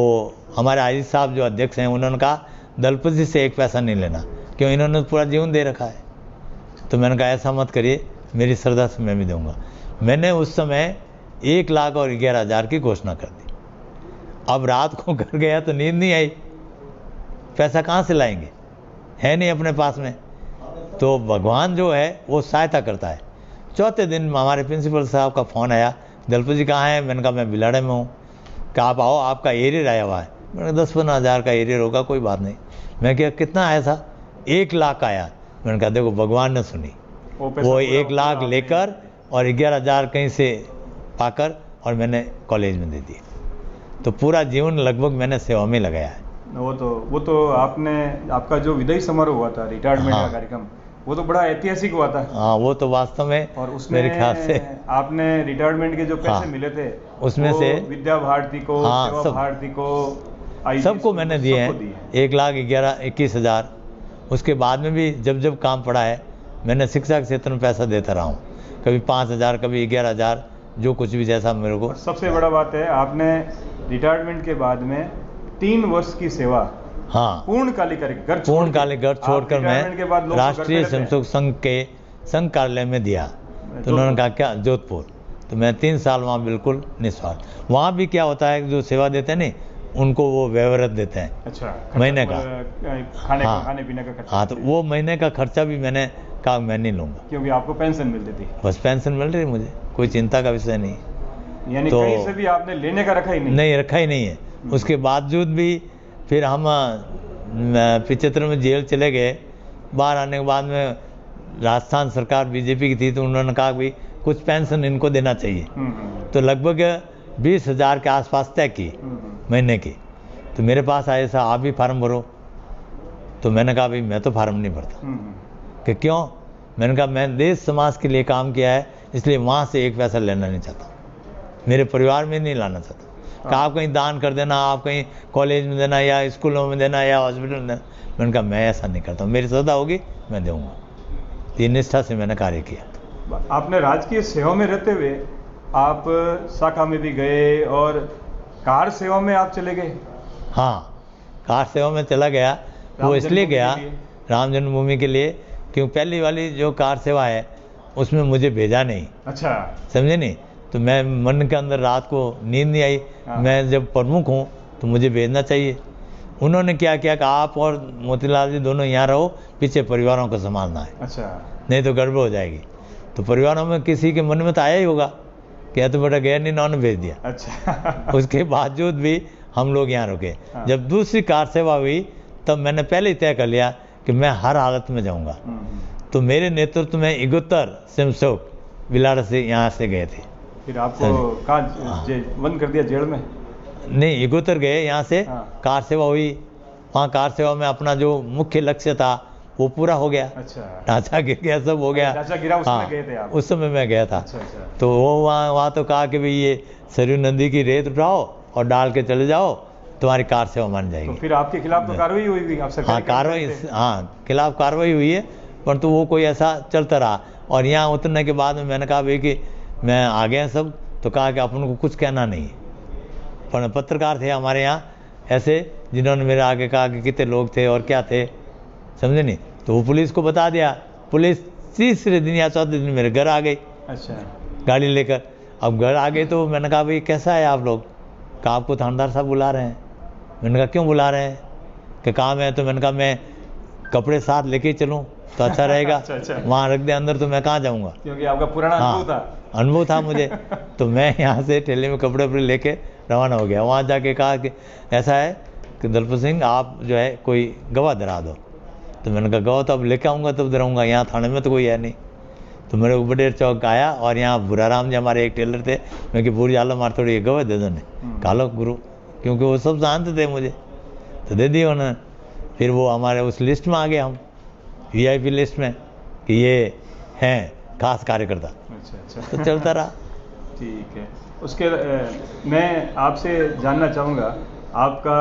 हमारे आईजी साहब जो अध्यक्ष हैं उन्होंने कहा दलपति से एक पैसा नहीं लेना, क्यों, इन्होंने पूरा जीवन दे रखा है। तो मैंने कहा ऐसा मत करिए, मेरी श्रद्धा से मैं भी दूंगा। मैंने उस समय 1,11,000 की घोषणा कर दी। अब रात को घर गया तो नींद नहीं आई, पैसा कहाँ से लाएंगे, है नहीं अपने पास में। तो भगवान जो है वो सहायता करता है। चौथे दिन हमारे प्रिंसिपल साहब का फ़ोन आया, दलपति जी कहाँ हैं। मैंने कहा मैं बिलाड़े में हूँ। कि आप आओ, आपका एरियर आया हुआ है। मैंने 10-15 हज़ार का एरियर होगा, कोई बात नहीं। मैं क्या कितना आया था, 1 लाख आया। मैंने कहा देखो भगवान ने सुनी, वो 1 लाख लेकर और 11,000 कहीं से पाकर और मैंने कॉलेज में दे दिए। तो पूरा जीवन लगभग मैंने सेवा में लगाया है। वो तो आपने, आपका जो विदाई समारोह हुआ था, रिटायरमेंट का कार्यक्रम, वो तो बड़ा ऐतिहासिक हुआ था। हाँ, वो तो वास्तव में और उसमें मेरे ख्याल से आपने रिटायरमेंट के जो पैसे मिले थे उसमें से विद्या भारती को, सेवा भारती को, सबको मैंने दिए हैं 1,11,21,000। उसके बाद में भी जब जब काम पड़ा है मैंने शिक्षा के क्षेत्र में पैसा देता रहा हूँ, कभी 5,000, कभी 11,000, जो कुछ भी जैसा मेरे को। सबसे बड़ा बात है आपने रिटायरमेंट के बाद में 3 वर्ष की सेवा, हाँ, पूर्णकालिक घर छोड़कर मैं राष्ट्रीय स्वयंसेवक संघ के संघ कार्यालय में दिया। तो उन्होंने कहा क्या, जोधपुर। तो मैं 3 साल वहाँ बिल्कुल निस्वार्थ। वहाँ भी क्या होता है, जो सेवा देते हैं नहीं उनको वो व्यवहार देते हैं। अच्छा, महीने का खाने पीने का खर्चा। हाँ, तो वो महीने का खर्चा भी मैंने कहा मैं नहीं लूँगा, क्योंकि आपको पेंशन मिलती थी। बस पेंशन मिल रही मुझे, कोई चिंता का विषय नहीं। यानी तो कहीं से भी आपने लेने का रखा ही नहीं? रखा ही नहीं है। उसके बावजूद भी फिर हम 75 में जेल चले गए। बाहर आने के बाद में राजस्थान सरकार बीजेपी की थी, तो उन्होंने कहा भाई कुछ पेंशन इनको देना चाहिए। तो लगभग 20,000 के आसपास तय की महीने की। तो मेरे पास आए, ऐसा आप भी फार्म भरो। तो मैंने कहा भाई मैं तो फार्म नहीं भरता। कि क्यों? मैंने कहा मैं देश समाज के लिए काम किया है, इसलिए वहाँ से एक पैसा लेना नहीं चाहता, मेरे परिवार में नहीं लाना चाहता। कि आप कहीं दान कर देना, आप कहीं कॉलेज में देना या स्कूलों में देना या हॉस्पिटल में देना। मैंने कहा मैं ऐसा नहीं करता हूँ, मेरी श्रद्धा होगी मैं दूंगा। तीन निष्ठा से मैंने कार्य किया। आपने राजकीय सेवा में रहते हुए आप शाखा में भी गए और कार सेवा में आप चले गए? हाँ, कार सेवा में चला गया। वो इसलिए गया राम जन्मभूमि के लिए, क्योंकि पहली वाली जो कार सेवा है उसमें मुझे भेजा नहीं। अच्छा, समझे नहीं? तो मैं मन के अंदर रात को नींद नहीं आई। मैं जब प्रमुख हूँ तो मुझे भेजना चाहिए। उन्होंने क्या किया कि आप और मोतीलाल जी दोनों यहाँ रहो, पीछे परिवारों को संभालना है। अच्छा, नहीं तो गड़बड़ हो जाएगी। तो परिवारों में किसी के मन में तो आया ही होगा क्या, तो बेटा गया नहीं, उन्होंने भेज दिया। अच्छा उसके बावजूद भी हम लोग यहाँ रुके। जब दूसरी कार सेवा हुई तब मैंने पहले ही तय कर लिया कि मैं हर हालत में जाऊँगा। तो मेरे नेतृत्व में 71 स्वयंसेवक बिलाड़ से यहाँ से गए थे। फिर आपको कहाँ बंद कर दिया, जेल में? नहीं, 71 गए यहाँ से। कार सेवा हुई, वहाँ कार सेवा में अपना जो मुख्य लक्ष्य था वो पूरा हो गया। अच्छा, ढांचा गिर गया, सब हो गया। ढांचा गिरा, उसमें गए थे आप? उस समय मैं गया था। अच्छा। तो वो वहाँ तो कहा कि भाई ये सरयू नदी की रेत उठाओ और डाल के चले जाओ, तुम्हारी कार सेवा मान जाएगी। तो फिर आपके खिलाफ तो कार्रवाई हुई थी? हाँ, कार्रवाई, हाँ, खिलाफ कार्रवाई हुई है, परंतु वो कोई ऐसा चलता रहा। और यहाँ उतरने के बाद में मैंने कहा भाई कि मैं आ गया सब, तो कहा कि अपन को कुछ कहना नहीं। पर पत्रकार थे हमारे यहाँ ऐसे, जिन्होंने मेरे आगे कहा कि कितने लोग थे और क्या थे, समझे नहीं? तो वो पुलिस को बता दिया। पुलिस तीसरे दिन या चौथे दिन मेरे घर आ गई। अच्छा, गाड़ी लेकर। अब घर आ गए तो मैंने कहा भाई कैसा है आप लोग? कहा आपको थानेदार साहब बुला रहे हैं। मैंने कहा क्यों बुला रहे हैं? कि काम है। तो मैंने कहा मैं कपड़े साथ लेके चलूँ तो अच्छा रहेगा। अच्छा। वहाँ रख दे अंदर तो मैं कहाँ जाऊँगा, क्योंकि आपका पुराना अनुभव था मुझे। तो मैं यहाँ से ठेले में कपड़े वपड़े लेके रवाना हो गया। वहाँ जाके कहा कि ऐसा है कि दलपत सिंह आप जो है कोई गवाह दिला दो। तो मैंने कहा गवाह तो अब लेके आऊँगा तब दिलाऊँगा, यहाँ थाने में तो कोई है नहीं। तो मेरे बडेर चौक आया और यहाँ बुराराम जी हमारे एक टेलर थे। मैं कि पूरी आलम मार थोड़ी गवाह दे दो ने। कालो गुरु, क्योंकि वो सब जानते थे मुझे, तो दे दिए उन्होंने। फिर वो हमारे उस लिस्ट में आ गए, हम VIP लिस्ट में कि ये हैं खास कार्यकर्ता। अच्छा तो चलता रहा। ठीक है। उसके मैं आपसे जानना चाहूँगा आपका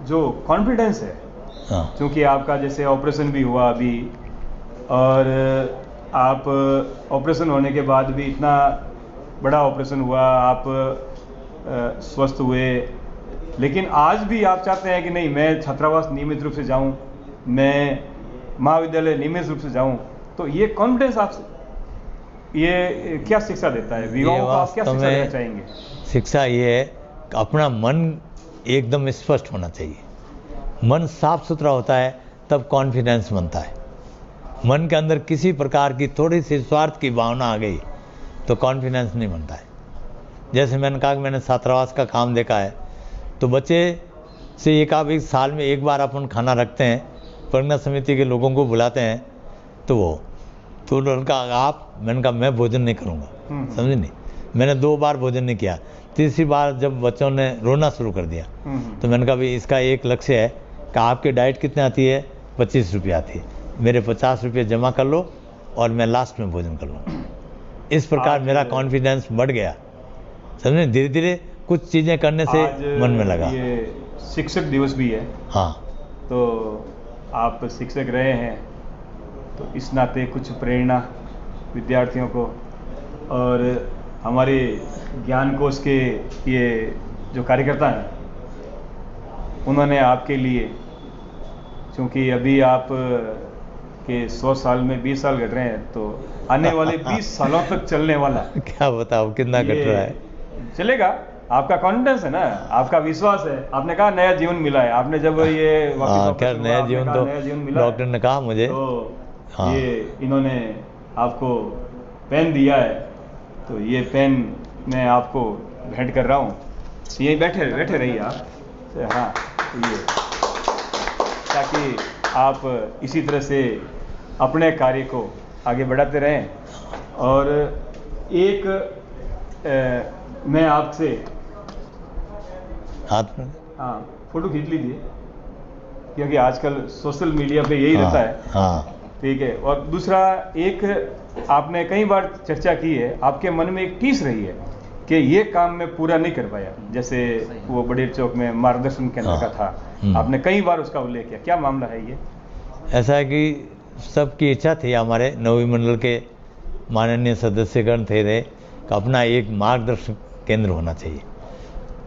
जो कॉन्फिडेंस है, हाँ क्योंकि आपका जैसे ऑपरेशन भी हुआ अभी, और आप ऑपरेशन होने के बाद भी इतना बड़ा ऑपरेशन हुआ, आप स्वस्थ हुए, लेकिन आज भी आप चाहते हैं कि नहीं मैं छात्रावास नियमित रूप से जाऊं, मैं महाविद्यालय नियमित रूप से जाऊं, तो ये कॉन्फिडेंस आपसे ये क्या शिक्षा देता है? विवाहों को आप क्या वास्तव शिक्षा में देना चाहेंगे? शिक्षा ये है कि अपना मन एकदम स्पष्ट होना चाहिए। मन साफ सुथरा होता है तब कॉन्फिडेंस बनता है। मन के अंदर किसी प्रकार की थोड़ी सी स्वार्थ की भावना आ गई तो कॉन्फिडेंस नहीं बनता है। जैसे मैंने कहा कि मैंने छात्रावास का काम देखा है, तो बच्चे से एक साल में एक बार अपन खाना रखते हैं, प्रज्ञा समिति के लोगों को बुलाते हैं, तो उनका मैंने कहा मैं भोजन नहीं करूँगा, समझे नहीं। मैंने 2 बार भोजन नहीं किया, तीसरी बार जब बच्चों ने रोना शुरू कर दिया तो मैंने कहा भाई इसका एक लक्ष्य है कि आपकी डाइट कितनी आती है? 25 रुपये आती है, मेरे 50 रुपये जमा कर लो और मैं लास्ट में भोजन कर लूँगा। इस प्रकार मेरा कॉन्फिडेंस बढ़ गया, समझे। धीरे धीरे कुछ चीज़ें करने से मन में लगा। ये शिक्षक दिवस भी है, हाँ, तो आप शिक्षक रहे हैं, तो इस नाते कुछ प्रेरणा विद्यार्थियों को, और हमारे ज्ञान कोश के ये जो कार्यकर्ता हैं उन्होंने आपके लिए, क्योंकि अभी आप के 100 साल में 20 साल घट रहे हैं, तो आने वाले 20 सालों तक चलने वाला क्या बताओ कितना घट रहा है। चलेगा। आपका कॉन्फिडेंस है ना, आपका विश्वास है। आपने कहा नया जीवन मिला है, आपने जब ये क्या नया जीवन, तो डॉक्टर ने कहा मुझे, तो हाँ। ये इन्होंने आपको पेन दिया है, तो ये पेन मैं आपको भेंट कर रहा हूँ। यही बैठे रहिए आप, हाँ, ये ताकि आप इसी तरह से अपने कार्य को आगे बढ़ाते रहें। और एक मैं आपसे हाथ में, हाँ फोटो खींच लीजिए, क्योंकि आजकल सोशल मीडिया पे यही रहता है। हाँ, ठीक है। और दूसरा, एक आपने कई बार चर्चा की है, आपके मन में एक टीस रही है कि ये काम मैं पूरा नहीं कर पाया, जैसे वो बड़ेर चौक में मार्गदर्शन केंद्र का था, आपने कई बार उसका उल्लेख किया। क्या मामला है ये? ऐसा है कि सबकी इच्छा थी, हमारे नवी मंडल के माननीय सदस्यगण थे कि अपना एक मार्गदर्शन केंद्र होना चाहिए।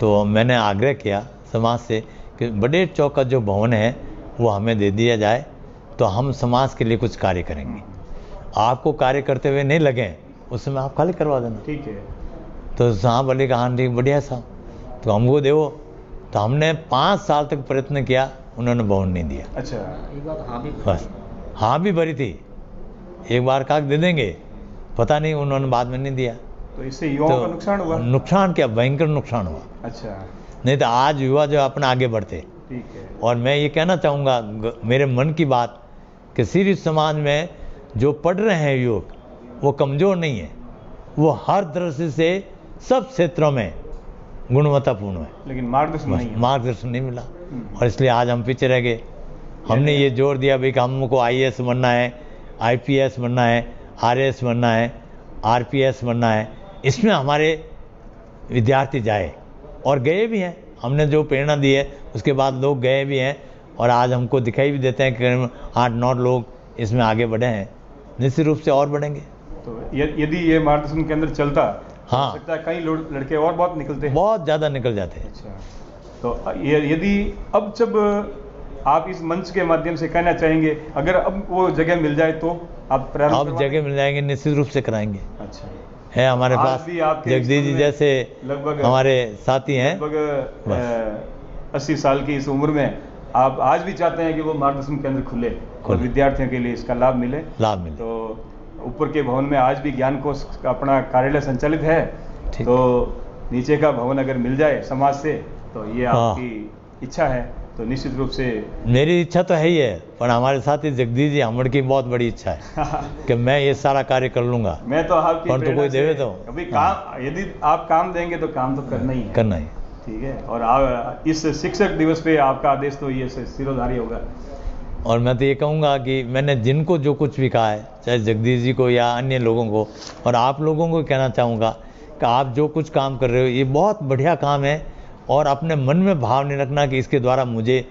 तो मैंने आग्रह किया समाज से कि बड़ेर चौक का जो भवन है वो हमें दे दिया जाए, तो हम समाज के लिए कुछ कार्य करेंगे। आपको कार्य करते हुए नहीं लगे उस समय आप खाली करवा देना। ठीक है। तो साहब बोले कहा हाँ ठीक, बढ़िया साहब, तो हमको दो। तो हमने 5 साल तक प्रयत्न किया, उन्होंने भवन नहीं दिया। अच्छा, एक बात हाँ भी बस हाँ भी भरी थी, एक बार कहा दे देंगे, पता नहीं उन्होंने बाद में नहीं दिया। तो इससे युवाओं का नुकसान हुआ? नुकसान क्या, भयंकर नुकसान हुआ। अच्छा, नहीं तो आज युवा जो अपना आगे बढ़ते। ठीक है। और मैं ये कहना चाहूँगा मेरे मन की बात कि सीरी समाज में जो पढ़ रहे हैं युवक वो कमज़ोर नहीं है, वो हर दृष्टि से सब क्षेत्रों में गुणवत्तापूर्ण है, लेकिन मार्गदर्शन नहीं मिला। और इसलिए आज हम पीछे रह गए। हमने ये जोर दिया भाई कि हमको IAS बनना है, IPS बनना है, RAS बनना है, RPS बनना है। इसमें हमारे विद्यार्थी जाए, और गए भी हैं। हमने जो प्रेरणा दी है उसके बाद लोग गए भी हैं, और आज हमको दिखाई भी देते हैं कि 8-9 लोग इसमें आगे बढ़े हैं। निश्चित रूप से और बढ़ेंगे। तो यदि ये मार्गदर्शन केंद्र चलता, हाँ, हो सकता है कई लड़के और बहुत निकलते हैं, बहुत ज़्यादा निकल जाते हैं। अच्छा, तो यदि अब जब आप इस मंच के माध्यम से कहना चाहेंगे, अगर अब वो जगह मिल जाए तो आप प्रारंभ अब जगह मिल जाएंगे, निश्चित रूप से कराएंगे। अच्छा, है हमारे पास जगदीश जी जैसे लगभग हमारे साथी हैं। लगभग 80 साल की इस उम्र में आप आज भी चाहते हैं कि वो मार्गदर्शन केंद्र खुले और विद्यार्थियों के लिए इसका लाभ मिले। तो ऊपर के भवन में आज भी ज्ञान कोश का अपना कार्यालय संचालित है, तो नीचे का भवन अगर मिल जाए समाज से, तो ये आपकी इच्छा है, तो निश्चित रूप से। मेरी इच्छा तो है ही है, पर हमारे साथी जगदीश जी हमड़ की बहुत बड़ी इच्छा है कि मैं ये सारा कार्य कर लूंगा। मैं तो आपकी तो कोई देवे तो अभी काम, यदि आप काम देंगे तो काम तो करना ही है। ठीक है, और इस शिक्षक दिवस पे आपका आदेश तो ये सिरोधार्य होगा। और मैं तो ये कहूँगा कि मैंने जिनको जो कुछ भी कहा है, चाहे जगदीश जी को या अन्य लोगों को, और आप लोगों को कहना चाहूँगा कि आप जो कुछ काम कर रहे हो ये बहुत बढ़िया काम है, और अपने मन में भाव नहीं रखना कि इसके द्वारा मुझे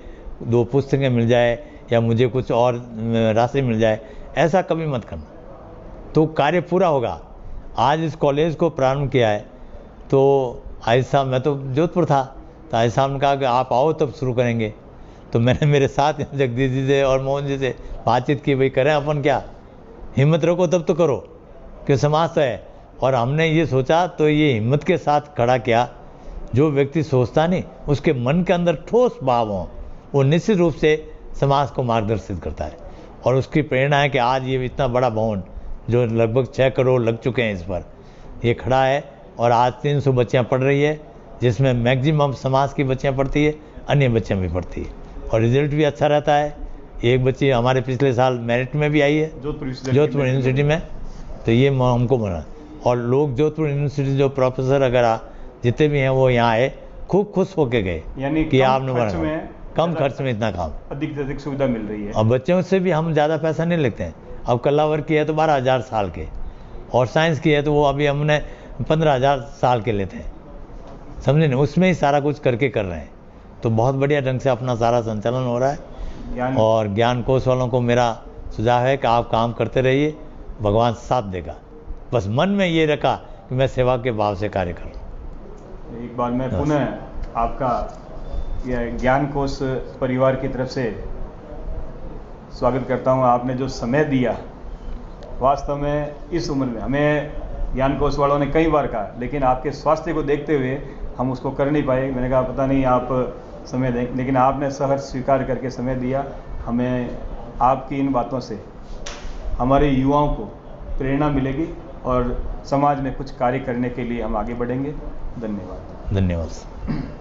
2 पुस्तकें मिल जाए या मुझे कुछ और राशि मिल जाए, ऐसा कभी मत करना, तो कार्य पूरा होगा। आज इस कॉलेज को प्रारंभ किया है तो आयज साहब, मैं तो जोधपुर था, तो आयज साहब ने कहा कि आप आओ तब शुरू करेंगे, तो मैंने मेरे साथ जगदीश जी से और मोहन जी से बातचीत की, भाई करें अपन क्या, हिम्मत रखो तब तो करो, कि समाज तो है। और हमने ये सोचा तो ये हिम्मत के साथ खड़ा किया। जो व्यक्ति सोचता नहीं, उसके मन के अंदर ठोस भाव हो, वो निश्चित रूप से समाज को मार्गदर्शित करता है। और उसकी प्रेरणा है कि आज ये इतना बड़ा भवन जो लगभग 6 करोड़ लग चुके हैं इस पर, ये खड़ा है, और आज 300 बच्चियाँ पढ़ रही है, जिसमें मैक्सिमम समाज की बच्चियाँ पढ़ती है, अन्य बच्चियाँ भी पढ़ती है, और रिजल्ट भी अच्छा रहता है। एक बच्ची हमारे पिछले साल मेरिट में भी आई है जोधपुर यूनिवर्सिटी में, तो ये हमको बना। और लोग जोधपुर यूनिवर्सिटी जो प्रोफेसर वगैरह जितने भी हैं वो यहाँ आए, खूब खुश होके गए, यानी कि आपने बना कम खर्च में इतना काम, अधिक से अधिक सुविधा मिल रही है। और बच्चों से भी हम ज़्यादा पैसा नहीं लेते हैं। अब कला वर्ग की है तो 12,000 साल के, और साइंस की है तो वो अभी हमने 15,000 साल के लेते हैं, समझे नहीं, उसमें ही सारा कुछ करके कर रहे हैं। तो बहुत बढ़िया ढंग से अपना सारा संचालन हो रहा है। और ज्ञान कोश वालों को मेरा सुझाव है कि आप काम करते रहिए, भगवान साथ देगा। बस मन में ये रखा कि मैं सेवा के भाव से कार्य करूँ। एक बार मैं पुनः आपका यह ज्ञान कोश परिवार की तरफ से स्वागत करता हूँ। आपने जो समय दिया, वास्तव में इस उम्र में हमें ज्ञान कोश वालों ने कई बार कहा, लेकिन आपके स्वास्थ्य को देखते हुए हम उसको कर नहीं पाए। मैंने कहा पता नहीं आप समय दें, लेकिन आपने सहर्ष स्वीकार करके समय दिया। हमें आपकी इन बातों से हमारे युवाओं को प्रेरणा मिलेगी और समाज में कुछ कार्य करने के लिए हम आगे बढ़ेंगे। धन्यवाद। धन्यवाद।